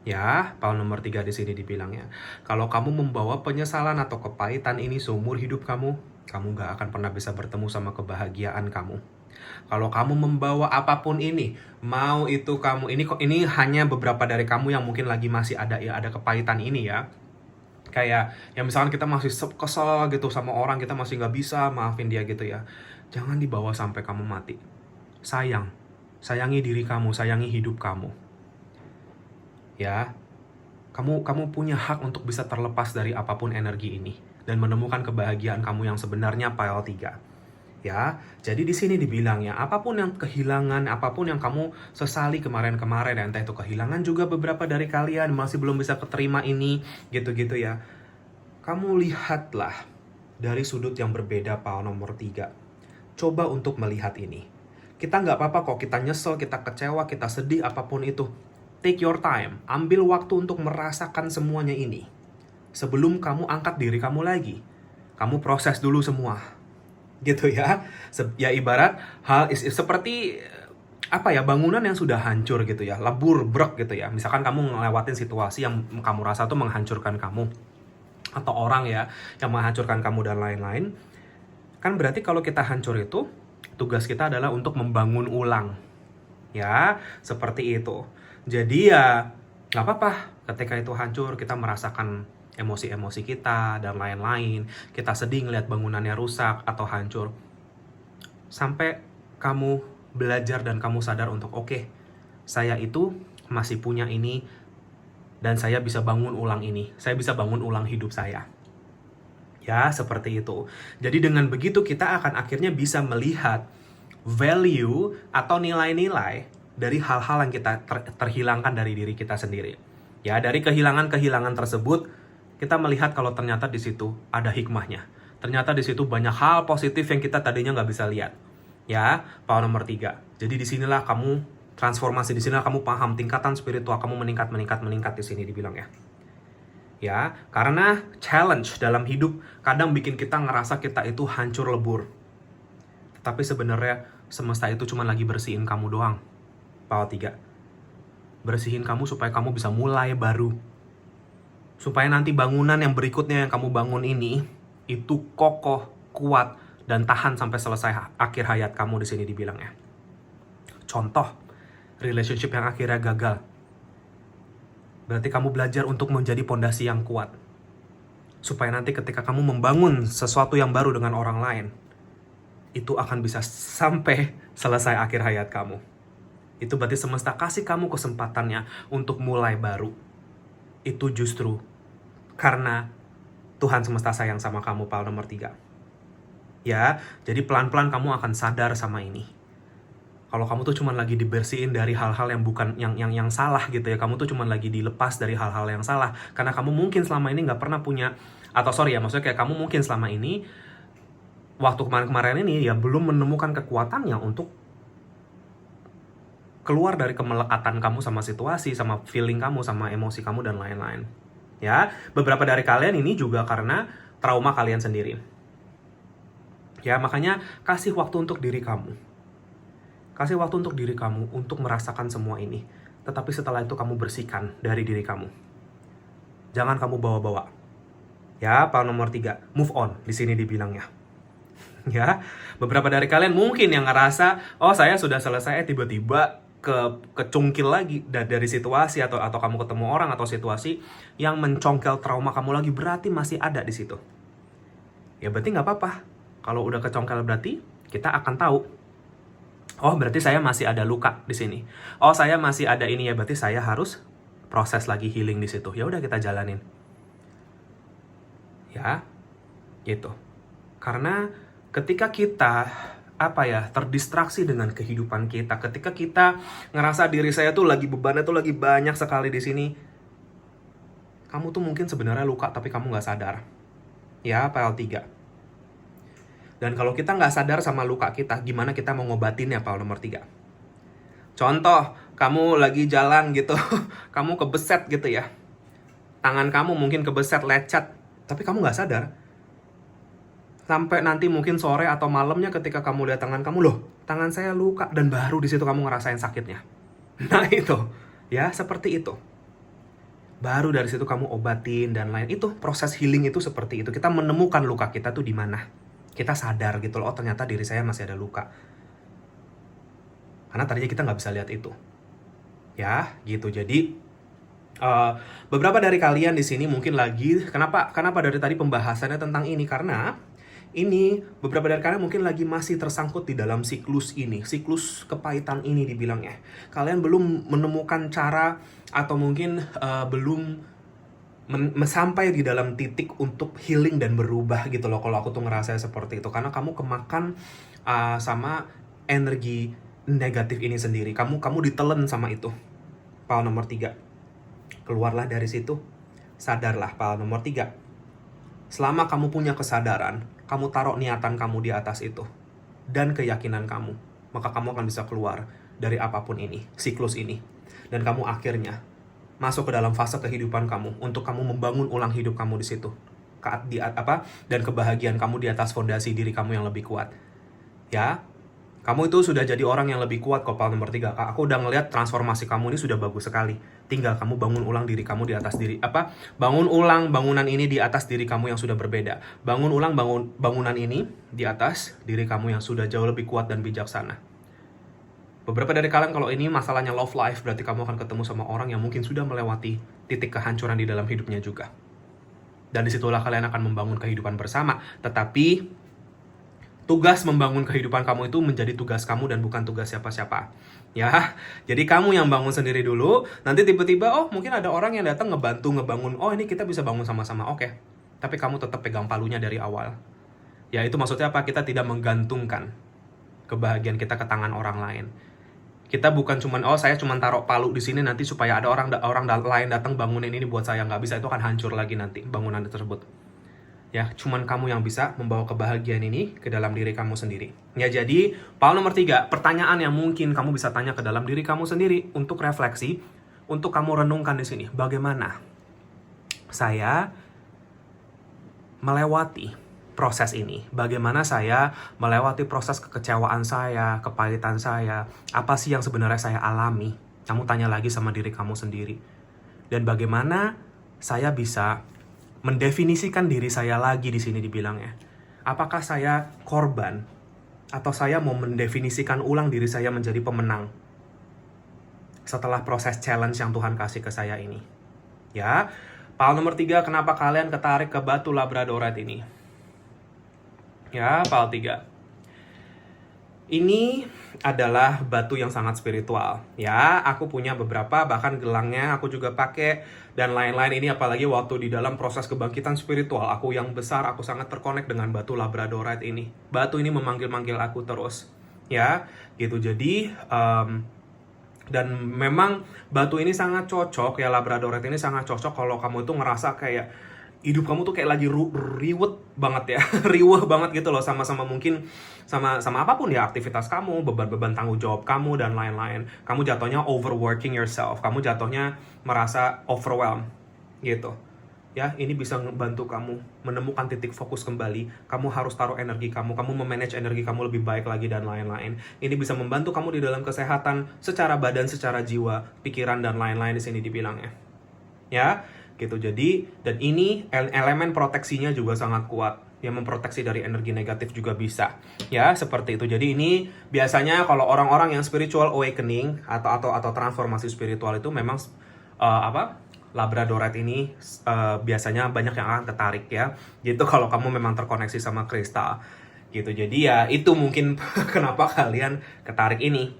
Ya, pile nomor 3 di sini dibilangnya. Kalau kamu membawa penyesalan atau kepahitan ini seumur hidup kamu gak akan pernah bisa bertemu sama kebahagiaan kamu. Kalau kamu membawa apapun ini, mau itu kamu, ini hanya beberapa dari kamu yang mungkin lagi masih ada kepahitan ini ya. Kayak, ya misalkan kita masih kesel gitu sama orang, kita masih gak bisa maafin dia gitu ya. Jangan dibawa sampai kamu mati. Sayangi diri kamu, sayangi hidup kamu. Ya, kamu punya hak untuk bisa terlepas dari apapun energi ini dan menemukan kebahagiaan kamu yang sebenarnya, pile 3. Ya, jadi di sini dibilang ya, apapun yang kehilangan, apapun yang kamu sesali kemarin-kemarin, entah itu kehilangan juga beberapa dari kalian masih belum bisa keterima ini, gitu-gitu ya. Kamu lihatlah dari sudut yang berbeda, pile nomor 3. Coba untuk melihat ini. Kita nggak apa-apa kok, kita nyesel, kita kecewa, kita sedih, apapun itu. Take your time, ambil waktu untuk merasakan semuanya ini. Sebelum kamu angkat diri kamu lagi, kamu proses dulu semua. Gitu ya. Ya ibarat hal seperti apa ya, bangunan yang sudah hancur gitu ya, lebur, brek gitu ya. Misalkan kamu ngelewatin situasi yang kamu rasa tuh menghancurkan kamu, atau orang ya yang menghancurkan kamu dan lain-lain. Kan berarti kalau kita hancur itu, tugas kita adalah untuk membangun ulang. Ya, seperti itu. Jadi ya nggak apa-apa ketika itu hancur, kita merasakan emosi-emosi kita dan lain-lain. Kita sedih ngeliat bangunannya rusak atau hancur. Sampai kamu belajar dan kamu sadar untuk oke, saya itu masih punya ini dan saya bisa bangun ulang ini. Saya bisa bangun ulang hidup saya. Ya, seperti itu. Jadi dengan begitu kita akan akhirnya bisa melihat value atau nilai-nilai dari hal-hal yang kita terhilangkan dari diri kita sendiri. Ya, dari kehilangan-kehilangan tersebut, kita melihat kalau ternyata di situ ada hikmahnya. Ternyata di situ banyak hal positif yang kita tadinya nggak bisa lihat. Ya, power nomor 3. Jadi disinilah kamu transformasi, disinilah kamu paham tingkatan spiritual kamu meningkat di sini dibilang ya. Ya, karena challenge dalam hidup kadang bikin kita ngerasa kita itu hancur lebur. Tapi sebenarnya semesta itu cuma lagi bersihin kamu doang. Power 3. Bersihin kamu supaya kamu bisa mulai baru. Supaya nanti bangunan yang berikutnya yang kamu bangun ini itu kokoh, kuat, dan tahan sampai selesai akhir hayat kamu di sini dibilangnya. Contoh, relationship yang akhirnya gagal. Berarti kamu belajar untuk menjadi pondasi yang kuat. Supaya nanti ketika kamu membangun sesuatu yang baru dengan orang lain, itu akan bisa sampai selesai akhir hayat kamu. Itu berarti semesta kasih kamu kesempatannya untuk mulai baru. Itu justru karena Tuhan semesta sayang sama kamu, pal nomor 3. Ya, jadi pelan-pelan kamu akan sadar sama ini. Kalau kamu tuh cuma lagi dibersihin dari hal-hal yang bukan yang salah gitu ya. Kamu tuh cuma lagi dilepas dari hal-hal yang salah. Karena kamu mungkin selama ini nggak pernah punya, atau sorry ya, maksudnya kayak kamu mungkin selama ini, waktu kemarin-kemarin ini ya belum menemukan kekuatannya untuk keluar dari kemelekatan kamu sama situasi, sama feeling kamu, sama emosi kamu dan lain-lain. Ya, beberapa dari kalian ini juga karena trauma kalian sendiri. Ya, makanya kasih waktu untuk diri kamu. Kasih waktu untuk diri kamu untuk merasakan semua ini. Tetapi setelah itu kamu bersihkan dari diri kamu. Jangan kamu bawa-bawa. Ya, poin nomor 3, move on di sini dibilangnya. Ya, beberapa dari kalian mungkin yang ngerasa, oh saya sudah selesai, tiba-tiba kecungkil lagi dari situasi atau kamu ketemu orang atau situasi yang mencongkel trauma kamu lagi, berarti masih ada di situ. Ya berarti nggak apa-apa. Kalau udah kecongkel berarti kita akan tahu. Oh berarti saya masih ada luka di sini. Oh saya masih ada ini ya, berarti saya harus proses lagi healing di situ. Ya udah kita jalanin. Ya, gitu. Karena ketika kita terdistraksi dengan kehidupan kita, ketika kita ngerasa diri saya tuh lagi bebannya tuh lagi banyak sekali di sini, kamu tuh mungkin sebenarnya luka tapi kamu nggak sadar. Ya, PL3. Dan kalau kita nggak sadar sama luka kita, gimana kita mau ngobatinnya, PL nomor 3? Contoh, kamu lagi jalan gitu, kamu kebeset gitu ya. Tangan kamu mungkin kebeset, lecet, tapi kamu nggak sadar. Sampai nanti mungkin sore atau malamnya ketika kamu lihat tangan kamu, loh, tangan saya luka, dan baru di situ kamu ngerasain sakitnya. Nah itu, ya seperti itu. Baru dari situ kamu obatin dan lain. Itu proses healing itu seperti itu. Kita menemukan luka kita tuh di mana. Kita sadar gitu loh, oh ternyata diri saya masih ada luka. Karena tadinya kita nggak bisa lihat itu. Ya, gitu. Jadi beberapa dari kalian di sini mungkin lagi, kenapa dari tadi pembahasannya tentang ini? Karena ini beberapa dari kalian mungkin lagi masih tersangkut di dalam siklus ini, siklus kepahitan ini dibilangnya. Kalian belum menemukan cara atau mungkin belum sampai di dalam titik untuk healing dan berubah gitu loh. Kalau aku tuh ngerasa seperti itu, karena kamu kemakan sama energi negatif ini sendiri. Kamu ditelen sama itu. PL nomor 3. Keluarlah dari situ. Sadarlah, PL nomor 3. Selama kamu punya kesadaran, kamu taruh niatan kamu di atas itu, dan keyakinan kamu, maka kamu akan bisa keluar dari apapun ini, siklus ini. Dan kamu akhirnya masuk ke dalam fase kehidupan kamu, untuk kamu membangun ulang hidup kamu di situ. Dan kebahagiaan kamu di atas fondasi diri kamu yang lebih kuat. Ya, kamu itu sudah jadi orang yang lebih kuat kok, PL nomor 3. Aku udah ngeliat transformasi kamu ini sudah bagus sekali. Tinggal kamu bangun ulang diri kamu di atas bangun ulang bangunan ini di atas diri kamu yang sudah berbeda. Bangun ulang bangunan ini di atas diri kamu yang sudah jauh lebih kuat dan bijaksana. Beberapa dari kalian kalau ini masalahnya love life, berarti kamu akan ketemu sama orang yang mungkin sudah melewati titik kehancuran di dalam hidupnya juga. Dan disitulah kalian akan membangun kehidupan bersama. Tetapi tugas membangun kehidupan kamu itu menjadi tugas kamu dan bukan tugas siapa-siapa. Ya, jadi kamu yang bangun sendiri dulu. Nanti tiba-tiba, oh mungkin ada orang yang datang ngebantu ngebangun. Oh ini kita bisa bangun sama-sama, oke. Tapi kamu tetap pegang palunya dari awal. Ya itu maksudnya apa? Kita tidak menggantungkan kebahagiaan kita ke tangan orang lain. Kita bukan cuman, oh saya cuman taruh palu di sini nanti supaya ada orang lain datang bangunin ini buat saya. Nggak bisa, itu akan hancur lagi nanti bangunan tersebut. Ya, cuman kamu yang bisa membawa kebahagiaan ini ke dalam diri kamu sendiri. Ya, jadi PL nomor 3, pertanyaan yang mungkin kamu bisa tanya ke dalam diri kamu sendiri untuk refleksi, untuk kamu renungkan di sini. Bagaimana saya melewati proses ini? Bagaimana saya melewati proses kekecewaan saya, kepahitan saya? Apa sih yang sebenarnya saya alami? Kamu tanya lagi sama diri kamu sendiri. Dan bagaimana saya bisa mendefinisikan diri saya lagi di sini dibilangnya. Apakah saya korban atau saya mau mendefinisikan ulang diri saya menjadi pemenang setelah proses challenge yang Tuhan kasih ke saya ini? Ya, PL nomor 3, kenapa kalian ketarik ke batu labradorite ini? Ya, PL 3. Ini adalah batu yang sangat spiritual. Ya, aku punya beberapa, bahkan gelangnya aku juga pakai dan lain-lain. Ini apalagi waktu di dalam proses kebangkitan spiritual aku yang besar, aku sangat terkonek dengan batu labradorite ini. Batu ini memanggil-manggil aku terus. Ya, gitu. Jadi dan memang batu ini sangat cocok ya, labradorite ini sangat cocok kalau kamu itu ngerasa kayak hidup kamu tuh kayak lagi riwet banget ya, riweh banget gitu loh, sama mungkin sama apapun ya, aktivitas kamu, beban-beban tanggung jawab kamu dan lain-lain. Kamu jatuhnya overworking yourself, kamu jatuhnya merasa overwhelmed gitu. Ya, ini bisa membantu kamu menemukan titik fokus kembali. Kamu harus taruh energi kamu memanage energi kamu lebih baik lagi dan lain-lain. Ini bisa membantu kamu di dalam kesehatan secara badan, secara jiwa, pikiran dan lain-lain di sini dibilangnya. Ya, gitu. Jadi, dan ini elemen proteksinya juga sangat kuat. Yang memproteksi dari energi negatif juga bisa. Ya, seperti itu. Jadi ini biasanya kalau orang-orang yang spiritual awakening atau transformasi spiritual itu memang Labradorite ini biasanya banyak yang akan tertarik ya. Gitu kalau kamu memang terkoneksi sama kristal. Gitu. Jadi ya itu mungkin kenapa kalian ketarik ini.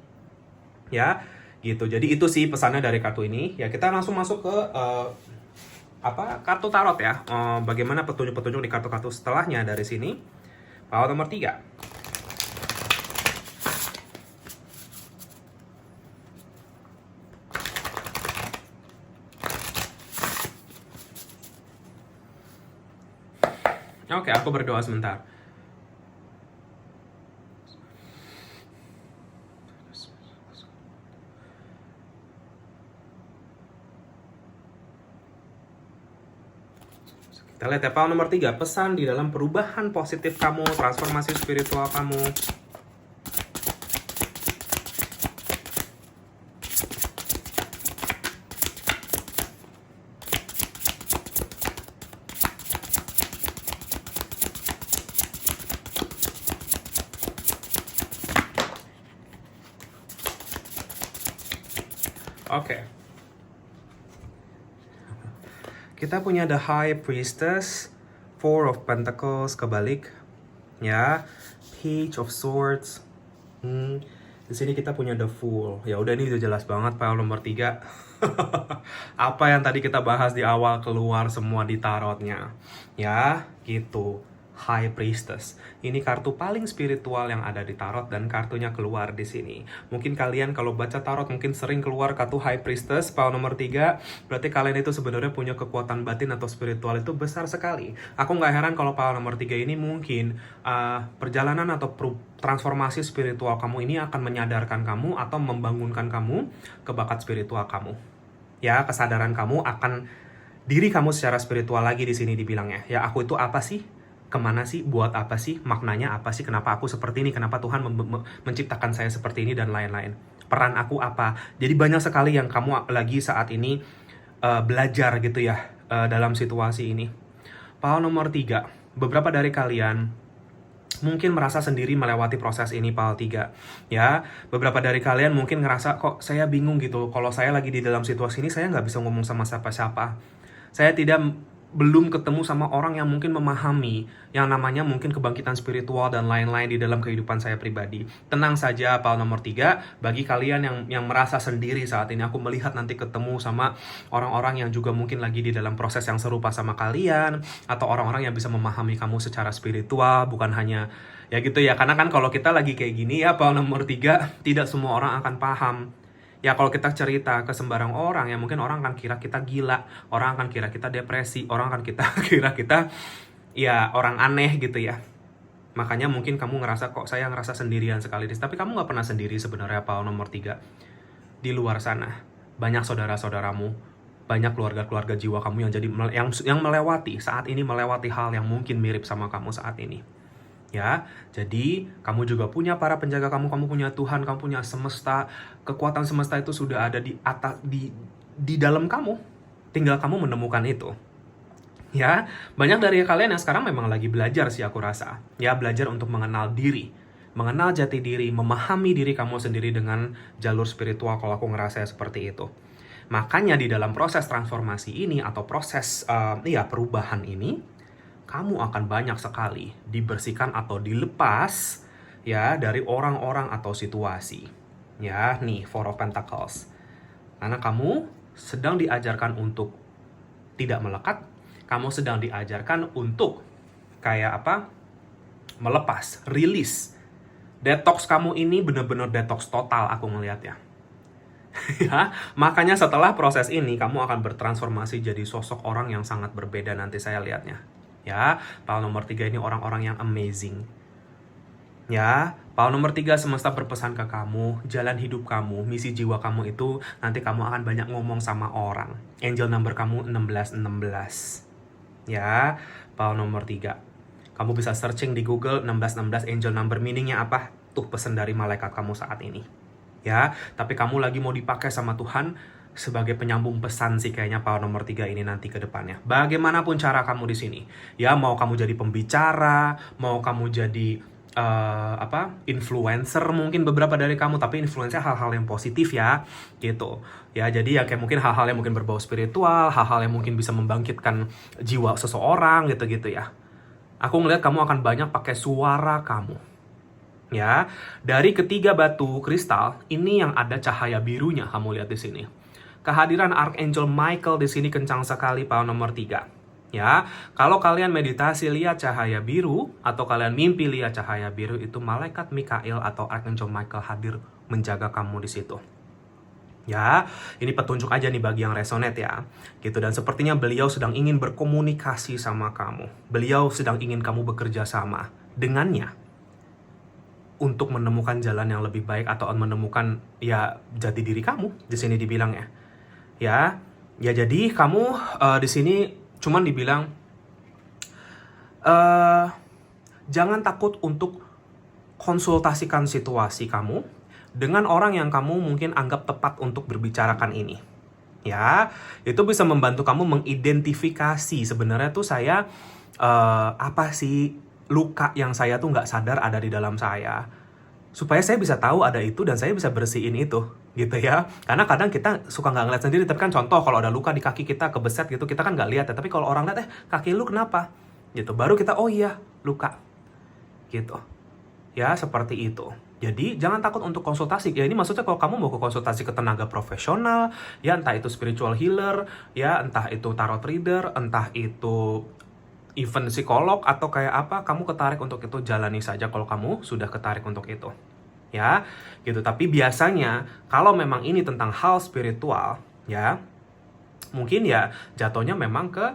Ya, gitu. Jadi itu sih pesannya dari kartu ini. Ya, kita langsung masuk ke kartu tarot ya. Bagaimana petunjuk-petunjuk di kartu-kartu setelahnya dari sini. Paut nomor 3. Oke, aku berdoa sebentar. Kita lihat ya, Paut nomor 3, pesan di dalam perubahan positif kamu, transformasi spiritual kamu. Oke. Kita punya The High Priestess, Four of Pentacles kebalik, ya, Page of Swords. Di sini kita punya The Fool. Ya udah, ini udah jelas banget Paut nomor 3. Apa yang tadi kita bahas di awal keluar semua di tarotnya. Ya, gitu. High Priestess. Ini kartu paling spiritual yang ada di tarot dan kartunya keluar di sini. Mungkin kalian kalau baca tarot mungkin sering keluar kartu High Priestess, Paut nomor 3. Berarti kalian itu sebenarnya punya kekuatan batin atau spiritual itu besar sekali. Aku nggak heran kalau Paut nomor 3 ini mungkin perjalanan atau transformasi spiritual kamu ini akan menyadarkan kamu atau membangunkan kamu ke bakat spiritual kamu. Ya, kesadaran kamu akan diri kamu secara spiritual lagi di sini dibilangnya. Ya, aku itu apa sih? Kemana sih, buat apa sih, maknanya apa sih, kenapa aku seperti ini, kenapa Tuhan menciptakan saya seperti ini, dan lain-lain. Peran aku apa. Jadi banyak sekali yang kamu lagi saat ini belajar gitu ya dalam situasi ini. Paut nomor 3, beberapa dari kalian mungkin merasa sendiri melewati proses ini, Paut 3. Ya, beberapa dari kalian mungkin ngerasa, kok saya bingung gitu, kalau saya lagi di dalam situasi ini, saya nggak bisa ngomong sama siapa-siapa. Saya belum ketemu sama orang yang mungkin memahami yang namanya mungkin kebangkitan spiritual dan lain-lain di dalam kehidupan saya pribadi. Tenang saja, Paut nomor 3, bagi kalian yang merasa sendiri saat ini, aku melihat nanti ketemu sama orang-orang yang juga mungkin lagi di dalam proses yang serupa sama kalian, atau orang-orang yang bisa memahami kamu secara spiritual, bukan hanya ya gitu ya, karena kan kalau kita lagi kayak gini ya, Paut nomor 3, tidak semua orang akan paham. Ya, kalau kita cerita ke sembarang orang, ya mungkin orang akan kira kita gila, orang akan kira kita depresi, orang akan kira kita ya orang aneh gitu ya. Makanya mungkin kamu ngerasa, kok saya ngerasa sendirian sekali. Tapi kamu nggak pernah sendiri sebenarnya, Paut nomor 3. Di luar sana, banyak saudara-saudaramu, banyak keluarga-keluarga jiwa kamu yang melewati, saat ini melewati hal yang mungkin mirip sama kamu saat ini. Ya, jadi kamu juga punya para penjaga kamu punya Tuhan, kamu punya semesta, kekuatan semesta itu sudah ada di atas, di dalam kamu. Tinggal kamu menemukan itu. Ya, banyak dari kalian yang sekarang memang lagi belajar sih aku rasa. Ya, belajar untuk mengenal diri, mengenal jati diri, memahami diri kamu sendiri dengan jalur spiritual, kalau aku ngerasa seperti itu. Makanya di dalam proses transformasi ini atau proses perubahan ini, kamu akan banyak sekali dibersihkan atau dilepas ya dari orang-orang atau situasi. Ya, nih Four of Pentacles. Karena kamu sedang diajarkan untuk tidak melekat, kamu sedang diajarkan untuk kayak apa? Melepas, rilis. Detox kamu ini benar-benar detox total aku melihatnya. Ya, makanya setelah proses ini kamu akan bertransformasi jadi sosok orang yang sangat berbeda nanti saya lihatnya. Ya, Paut nomor 3 ini orang-orang yang amazing. Ya, Paut nomor 3 semesta berpesan ke kamu, jalan hidup kamu, misi jiwa kamu itu nanti kamu akan banyak ngomong sama orang. Angel number kamu 1616. Ya, power nomor 3. Kamu bisa searching di Google 1616 angel number, meaningnya apa? Tuh pesan dari malaikat kamu saat ini. Ya, tapi kamu lagi mau dipakai sama Tuhan sebagai penyambung pesan sih kayaknya power nomor 3 ini nanti ke depannya. Bagaimanapun cara kamu di sini. Ya, mau kamu jadi pembicara, mau kamu jadi influencer mungkin beberapa dari kamu, tapi influencer hal-hal yang positif ya, gitu. Ya, jadi ya kayak mungkin hal-hal yang mungkin berbau spiritual, hal-hal yang mungkin bisa membangkitkan jiwa seseorang gitu-gitu ya. Aku ngeliat kamu akan banyak pakai suara kamu. Ya, dari ketiga batu kristal, ini yang ada cahaya birunya, kamu lihat di sini. Kehadiran Archangel Michael di sini kencang sekali, power nomor 3. Ya, kalau kalian meditasi lihat cahaya biru, atau kalian mimpi lihat cahaya biru, itu malaikat Mikael atau Archangel Michael hadir menjaga kamu di situ. Ya, ini petunjuk aja nih bagi yang resonate ya. Gitu, dan sepertinya beliau sedang ingin berkomunikasi sama kamu. Beliau sedang ingin kamu bekerja sama dengannya untuk menemukan jalan yang lebih baik atau menemukan ya jati diri kamu. Di sini dibilang ya. Ya jadi kamu di sini cuman dibilang jangan takut untuk konsultasikan situasi kamu dengan orang yang kamu mungkin anggap tepat untuk berbicarakan ini. Ya, itu bisa membantu kamu mengidentifikasi sebenarnya tuh saya apa sih luka yang saya tuh nggak sadar ada di dalam saya. Supaya saya bisa tahu ada itu dan saya bisa bersihin itu, gitu ya. Karena kadang kita suka nggak ngeliat sendiri, tapi kan contoh kalau ada luka di kaki kita, kebeset gitu, kita kan nggak lihat ya. Tapi kalau orang lihat, kaki lu kenapa? Gitu, baru kita, oh iya, luka. Gitu. Ya, seperti itu. Jadi, jangan takut untuk konsultasi. Ya, ini maksudnya kalau kamu mau ke konsultasi ke tenaga profesional, ya entah itu spiritual healer, ya entah itu tarot reader, entah itu even psikolog atau kayak apa, kamu ketarik untuk itu, jalani saja kalau kamu sudah ketarik untuk itu. Ya, gitu. Tapi biasanya, kalau memang ini tentang hal spiritual, ya, mungkin ya jatuhnya memang ke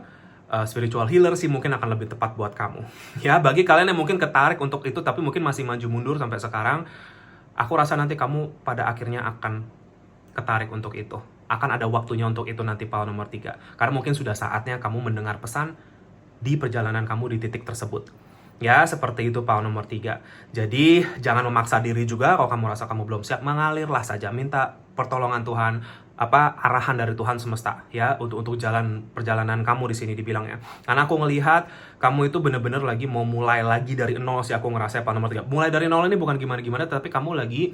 spiritual healer sih mungkin akan lebih tepat buat kamu. Ya, bagi kalian yang mungkin ketarik untuk itu tapi mungkin masih maju mundur sampai sekarang, aku rasa nanti kamu pada akhirnya akan ketarik untuk itu. Akan ada waktunya untuk itu nanti power nomor 3. Karena mungkin sudah saatnya kamu mendengar pesan di perjalanan kamu di titik tersebut. Ya, seperti itu power nomor 3. Jadi, jangan memaksa diri juga kalau kamu rasa kamu belum siap, mengalirlah saja, minta pertolongan Tuhan, arahan dari Tuhan semesta ya untuk jalan perjalanan kamu di sini dibilangnya. Karena aku ngelihat kamu itu bener-bener lagi mau mulai lagi dari nol sih, aku ngerasa power nomor 3. Mulai dari nol ini bukan gimana-gimana, tapi kamu lagi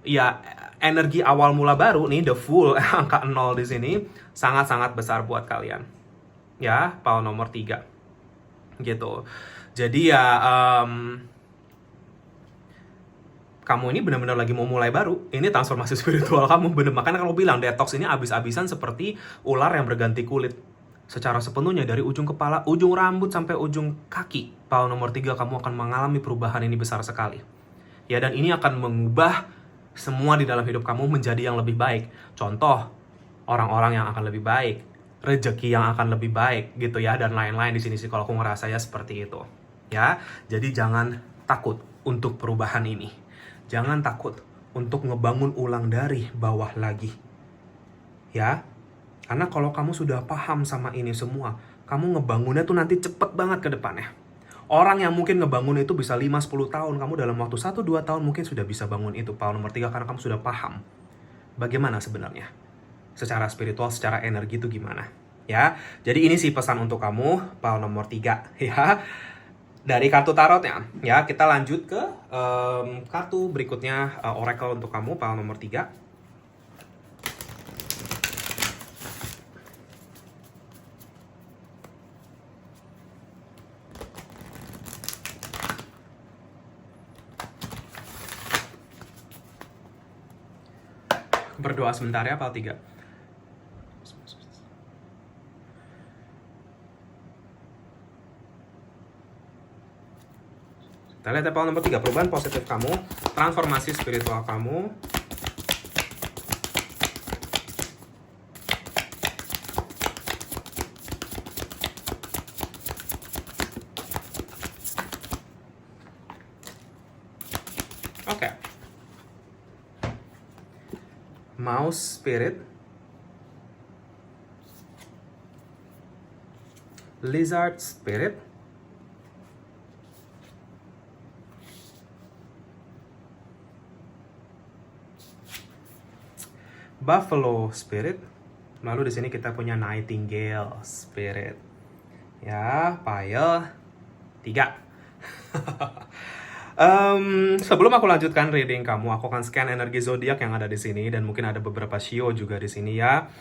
ya energi awal mula baru nih, the full angka 0 di sini sangat-sangat besar buat kalian. Ya, power nomor 3. Gitu. Jadi ya kamu ini benar-benar lagi mau mulai baru. Ini transformasi spiritual kamu bener. Makanya kalau bilang detox ini abis-abisan seperti ular yang berganti kulit secara sepenuhnya dari ujung kepala, ujung rambut sampai ujung kaki. Power nomor 3 kamu akan mengalami perubahan ini besar sekali. Ya, dan ini akan mengubah semua di dalam hidup kamu menjadi yang lebih baik. Contoh, orang-orang yang akan lebih baik, rezeki yang akan lebih baik gitu ya, dan lain-lain di sini sih kalau aku ngerasa ya seperti itu. Ya, jadi jangan takut untuk perubahan ini. Jangan takut untuk ngebangun ulang dari bawah lagi. Ya, karena kalau kamu sudah paham sama ini semua, kamu ngebangunnya tuh nanti cepet banget ke depannya. Orang yang mungkin ngebangun itu bisa 5-10 tahun, kamu dalam waktu 1-2 tahun mungkin sudah bisa bangun itu, power nomor 3, karena kamu sudah paham bagaimana sebenarnya. Secara spiritual, secara energi itu gimana. Ya, jadi ini sih pesan untuk kamu, power nomor 3. Ya, dari kartu tarotnya. Ya, kita lanjut ke kartu berikutnya, oracle untuk kamu, power nomor 3. Berdoa sebentar ya, power 3. Kita lihat ya, power nomor 3, perubahan positif kamu, transformasi spiritual kamu. Oke. Mouse spirit. Lizard Spirit. Buffalo Spirit. Lalu di sini kita punya Nightingale Spirit. Ya, pile 3. Sebelum aku lanjutkan reading kamu, aku akan scan energi zodiak yang ada di sini dan mungkin ada beberapa shio juga di sini ya.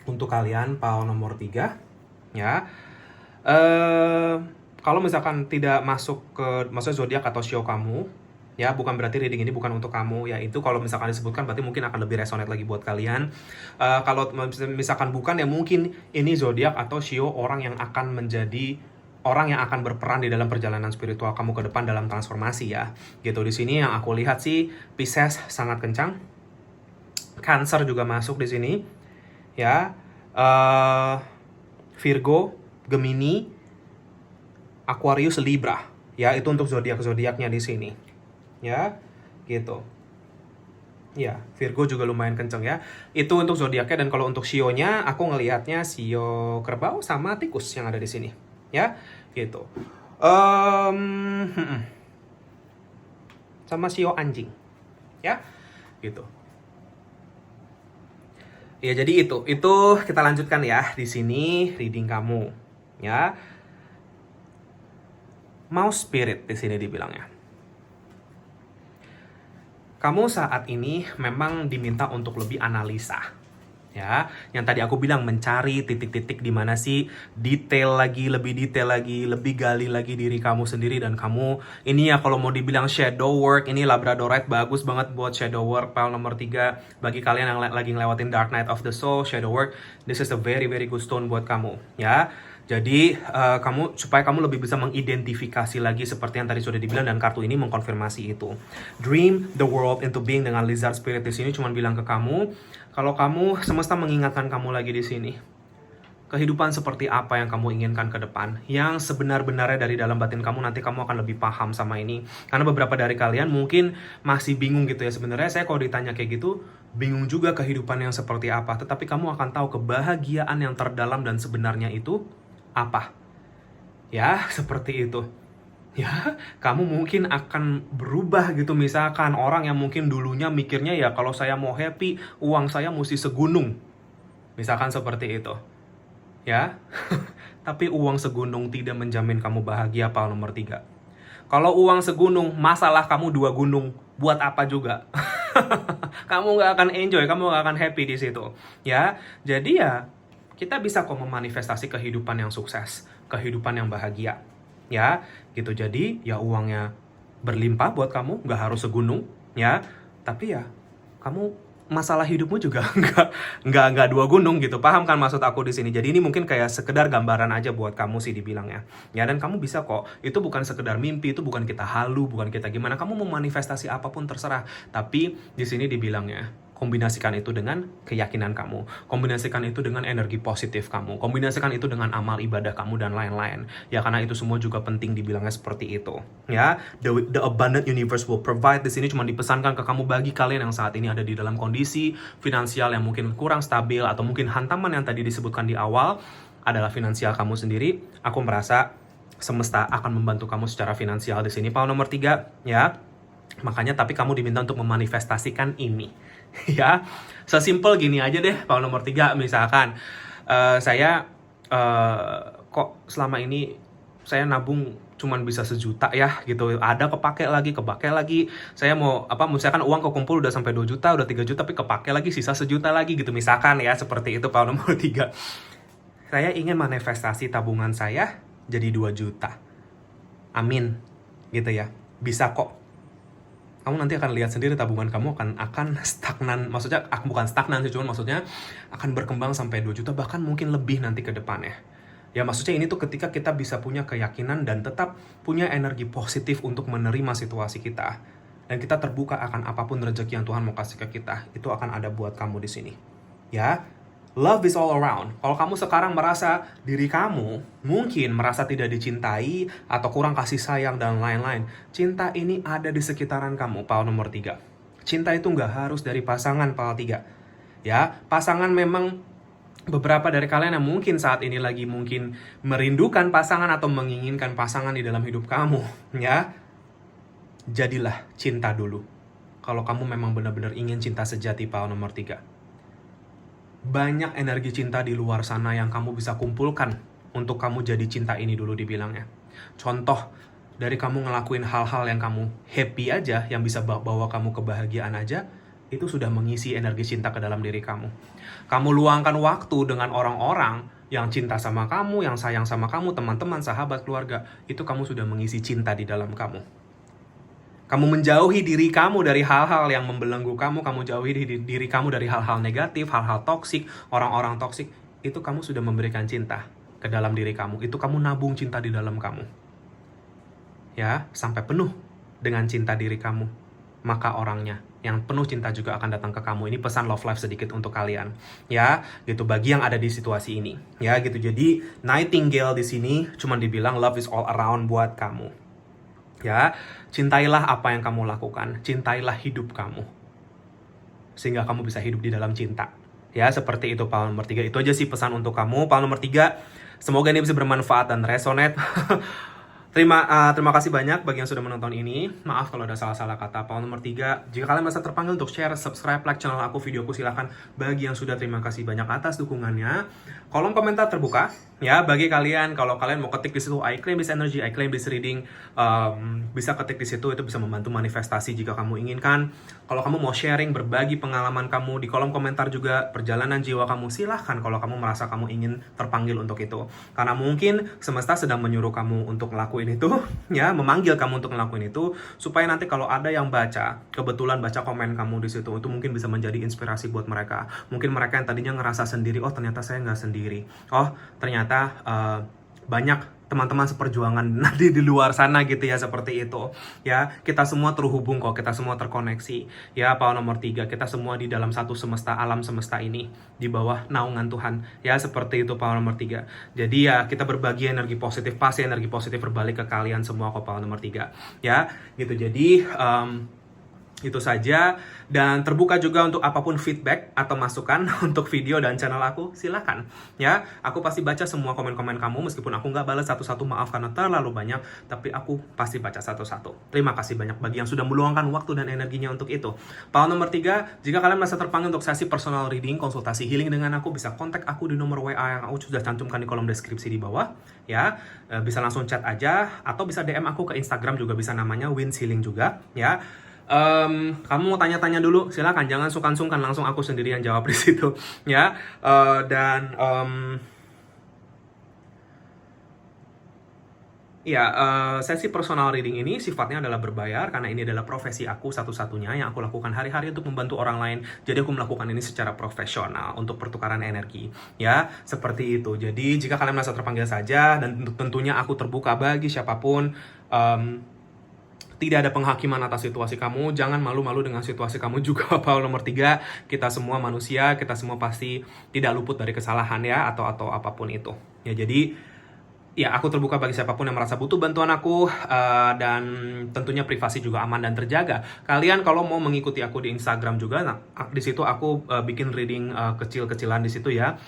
Untuk kalian pile nomor 3 ya. Kalau misalkan tidak masuk ke maksudnya zodiak atau shio kamu, ya bukan berarti reading ini bukan untuk kamu, ya itu kalau misalkan disebutkan berarti mungkin akan lebih resonate lagi buat kalian. Kalau misalkan bukan, ya mungkin ini zodiak atau shio orang yang akan menjadi orang yang akan berperan di dalam perjalanan spiritual kamu ke depan dalam transformasi ya. Gitu di sini yang aku lihat sih Pisces sangat kencang. Cancer juga masuk di sini. Ya. Virgo, Gemini, Aquarius, Libra. Ya, itu untuk zodiak-zodiaknya di sini. Ya, gitu. Ya, Virgo juga lumayan kenceng ya. Itu untuk zodiaknya, dan kalau untuk shio-nya aku ngelihatnya shio kerbau sama tikus yang ada di sini. Ya, gitu. Sama shio anjing. Ya, gitu. Ya, jadi itu kita lanjutkan ya di sini reading kamu. Ya. Mouse Spirit di sini dibilangnya. Kamu saat ini memang diminta untuk lebih analisa. Ya, yang tadi aku bilang mencari titik-titik di mana sih lebih detail lagi, lebih gali lagi diri kamu sendiri, dan kamu ini ya kalau mau dibilang shadow work, ini Labradorite bagus banget buat shadow work pile nomor 3. Bagi kalian yang lagi ngelewatin Dark Night of the Soul, shadow work, this is a very very good stone buat kamu, ya. Jadi supaya kamu lebih bisa mengidentifikasi lagi seperti yang tadi sudah dibilang, dan kartu ini mengkonfirmasi itu. Dream the world into being dengan Lizard Spirit di sini cuma bilang ke kamu, kalau kamu semesta mengingatkan kamu lagi di sini. Kehidupan seperti apa yang kamu inginkan ke depan, yang sebenar-benarnya dari dalam batin kamu, nanti kamu akan lebih paham sama ini. Karena beberapa dari kalian mungkin masih bingung gitu ya, sebenarnya saya kalau ditanya kayak gitu, bingung juga kehidupan yang seperti apa. Tetapi kamu akan tahu kebahagiaan yang terdalam dan sebenarnya itu apa. Ya, seperti itu. Ya, kamu mungkin akan berubah gitu. Misalkan orang yang mungkin dulunya mikirnya ya kalau saya mau happy, uang saya mesti segunung. Misalkan seperti itu. Ya, tapi uang segunung tidak menjamin kamu bahagia pile nomor 3. Kalau uang segunung, masalah kamu 2 gunung. Buat apa juga? Kamu nggak akan enjoy, kamu nggak akan happy di situ. Ya, jadi ya kita bisa kok memanifestasi kehidupan yang sukses, kehidupan yang bahagia. Ya, gitu. Jadi ya uangnya berlimpah buat kamu, nggak harus segunung, ya. Tapi ya kamu masalah hidupmu juga nggak 2 gunung gitu. Paham kan maksud aku di sini? Jadi ini mungkin kayak sekedar gambaran aja buat kamu sih dibilangnya. Ya, dan kamu bisa kok. Itu bukan sekedar mimpi, itu bukan kita halu, bukan kita gimana. Kamu mau manifestasi apapun terserah. Tapi di sini dibilangnya kombinasikan itu dengan keyakinan kamu, kombinasikan itu dengan energi positif kamu, kombinasikan itu dengan amal ibadah kamu dan lain-lain. Ya, karena itu semua juga penting dibilangnya seperti itu. Ya, the abundant universe will provide di sini cuma dipesankan ke kamu bagi kalian yang saat ini ada di dalam kondisi finansial yang mungkin kurang stabil, atau mungkin hantaman yang tadi disebutkan di awal adalah finansial kamu sendiri. Aku merasa semesta akan membantu kamu secara finansial di sini. Pile nomor 3, ya. Makanya tapi kamu diminta untuk memanifestasikan ini. Ya, sesimpel gini aja deh. Pile nomor 3 misalkan saya kok selama ini saya nabung cuman bisa 1 juta ya gitu, ada kepake lagi, saya mau misalkan uang kekumpul udah sampai 2 juta, udah 3 juta, tapi kepake lagi sisa 1 juta lagi gitu misalkan ya, seperti itu. Pile nomor 3, saya ingin manifestasi tabungan saya jadi 2 juta, amin gitu ya. Bisa kok. Kamu nanti akan lihat sendiri tabungan kamu akan stagnan, maksudnya bukan stagnan sih, cuman maksudnya akan berkembang sampai 2 juta, bahkan mungkin lebih nanti ke depannya. Ya, maksudnya ini tuh ketika kita bisa punya keyakinan dan tetap punya energi positif untuk menerima situasi kita, dan kita terbuka akan apapun rezeki yang Tuhan mau kasih ke kita, itu akan ada buat kamu di sini. Ya, love is all around. Kalau kamu sekarang merasa diri kamu mungkin merasa tidak dicintai atau kurang kasih sayang dan lain-lain, cinta ini ada di sekitaran kamu, pile nomor 3. Cinta itu nggak harus dari pasangan, pile 3. Ya, pasangan memang beberapa dari kalian yang mungkin saat ini lagi mungkin merindukan pasangan atau menginginkan pasangan di dalam hidup kamu, ya, jadilah cinta dulu. Kalau kamu memang benar-benar ingin cinta sejati, power nomor 3. Banyak energi cinta di luar sana yang kamu bisa kumpulkan untuk kamu jadi cinta ini dulu dibilangnya. Contoh, dari kamu ngelakuin hal-hal yang kamu happy aja, yang bisa bawa kamu kebahagiaan aja, itu sudah mengisi energi cinta ke dalam diri kamu. Kamu luangkan waktu dengan orang-orang yang cinta sama kamu, yang sayang sama kamu, teman-teman, sahabat, keluarga, itu kamu sudah mengisi cinta di dalam kamu. Kamu menjauhi diri kamu dari hal-hal yang membelenggu kamu jauhi diri kamu dari hal-hal negatif, hal-hal toksik, orang-orang toksik, itu kamu sudah memberikan cinta ke dalam diri kamu. Itu kamu nabung cinta di dalam kamu. Ya, sampai penuh dengan cinta diri kamu, maka orangnya yang penuh cinta juga akan datang ke kamu. Ini pesan love life sedikit untuk kalian, ya, gitu, bagi yang ada di situasi ini, ya, gitu. Jadi Nightingale di sini cuma dibilang love is all around buat kamu, ya. Cintailah apa yang kamu lakukan, cintailah hidup kamu, sehingga kamu bisa hidup di dalam cinta, ya. Seperti itu power nomor 3. Itu aja sih pesan untuk kamu, power nomor 3. Semoga ini bisa bermanfaat dan resonate. Terima kasih banyak bagi yang sudah menonton ini. Maaf kalau ada salah-salah kata. Power nomor 3, jika kalian merasa terpanggil untuk share, subscribe, like channel aku, videoku, silahkan. Bagi yang sudah, terima kasih banyak atas dukungannya. Kolom komentar terbuka, ya, bagi kalian. Kalau kalian mau ketik di situ, I claim this energy, I claim this reading, bisa ketik di situ. Itu bisa membantu manifestasi jika kamu inginkan. Kalau kamu mau sharing, berbagi pengalaman kamu di kolom komentar juga, perjalanan jiwa kamu, silahkan kalau kamu merasa kamu ingin terpanggil untuk itu. Karena mungkin semesta sedang menyuruh kamu untuk ngelakuin itu, ya, memanggil kamu untuk ngelakuin itu, supaya nanti kalau ada yang baca, kebetulan baca komen kamu di situ, itu mungkin bisa menjadi inspirasi buat mereka. Mungkin mereka yang tadinya ngerasa sendiri, oh ternyata saya nggak sendiri. Oh ternyata banyak teman-teman seperjuangan nanti di luar sana gitu ya, seperti itu, ya. Kita semua terhubung kok, kita semua terkoneksi, ya. Power nomor 3, kita semua di dalam satu semesta, alam semesta ini, di bawah naungan Tuhan, ya, seperti itu power nomor 3. Jadi ya, kita berbagi energi positif, pasti energi positif berbalik ke kalian semua kok, power nomor 3, ya, gitu. Jadi itu saja, dan terbuka juga untuk apapun feedback atau masukan untuk video dan channel aku, silakan, ya. Aku pasti baca semua komen-komen kamu, meskipun aku nggak balas satu-satu, maaf karena terlalu banyak, tapi aku pasti baca satu-satu. Terima kasih banyak bagi yang sudah meluangkan waktu dan energinya untuk itu. Power nomor 3, jika kalian merasa terpanggil untuk sesi personal reading, konsultasi healing dengan aku, bisa kontak aku di nomor WA yang aku sudah cantumkan di kolom deskripsi di bawah, ya. Bisa langsung chat aja, atau bisa DM aku ke Instagram juga bisa, namanya Wins Healing juga, ya. Kamu mau tanya-tanya dulu, silakan, jangan sungkan-sungkan, langsung aku sendiri yang jawab di situ, ya. Sesi personal reading ini sifatnya adalah berbayar, karena ini adalah profesi aku satu-satunya yang aku lakukan hari-hari untuk membantu orang lain. Jadi aku melakukan ini secara profesional untuk pertukaran energi, ya, seperti itu. Jadi jika kalian merasa terpanggil saja, dan tentunya aku terbuka bagi siapapun. Tidak ada penghakiman atas situasi kamu, jangan malu-malu dengan situasi kamu juga. Power nomor 3, kita semua manusia, kita semua pasti tidak luput dari kesalahan, ya, atau apapun itu, ya. Jadi ya, aku terbuka bagi siapapun yang merasa butuh bantuan aku, dan tentunya privasi juga aman dan terjaga. Kalian kalau mau mengikuti aku di Instagram juga, nah, di situ aku bikin reading kecil-kecilan di situ, ya,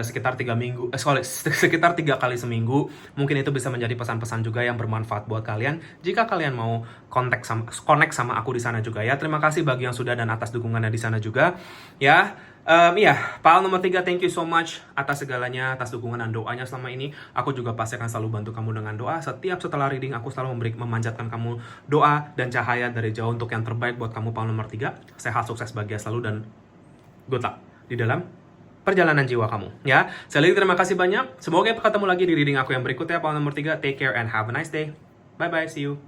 sekitar 3 kali seminggu. Mungkin itu bisa menjadi pesan-pesan juga yang bermanfaat buat kalian. Jika kalian mau connect sama aku di sana juga, ya. Terima kasih bagi yang sudah dan atas dukungannya di sana juga, ya. Power nomor 3, thank you so much atas segalanya, atas dukungan dan doanya selama ini. Aku juga pasti akan selalu bantu kamu dengan doa. Setiap setelah reading, aku selalu memanjatkan kamu doa dan cahaya dari jauh untuk yang terbaik buat kamu, power nomor 3. Sehat, sukses, bahagia selalu, dan good luck di dalam perjalanan jiwa kamu, ya. Sekali lagi terima kasih banyak. Semoga ketemu lagi di reading aku yang berikutnya, power nomor 3. Take care and have a nice day. Bye-bye, see you.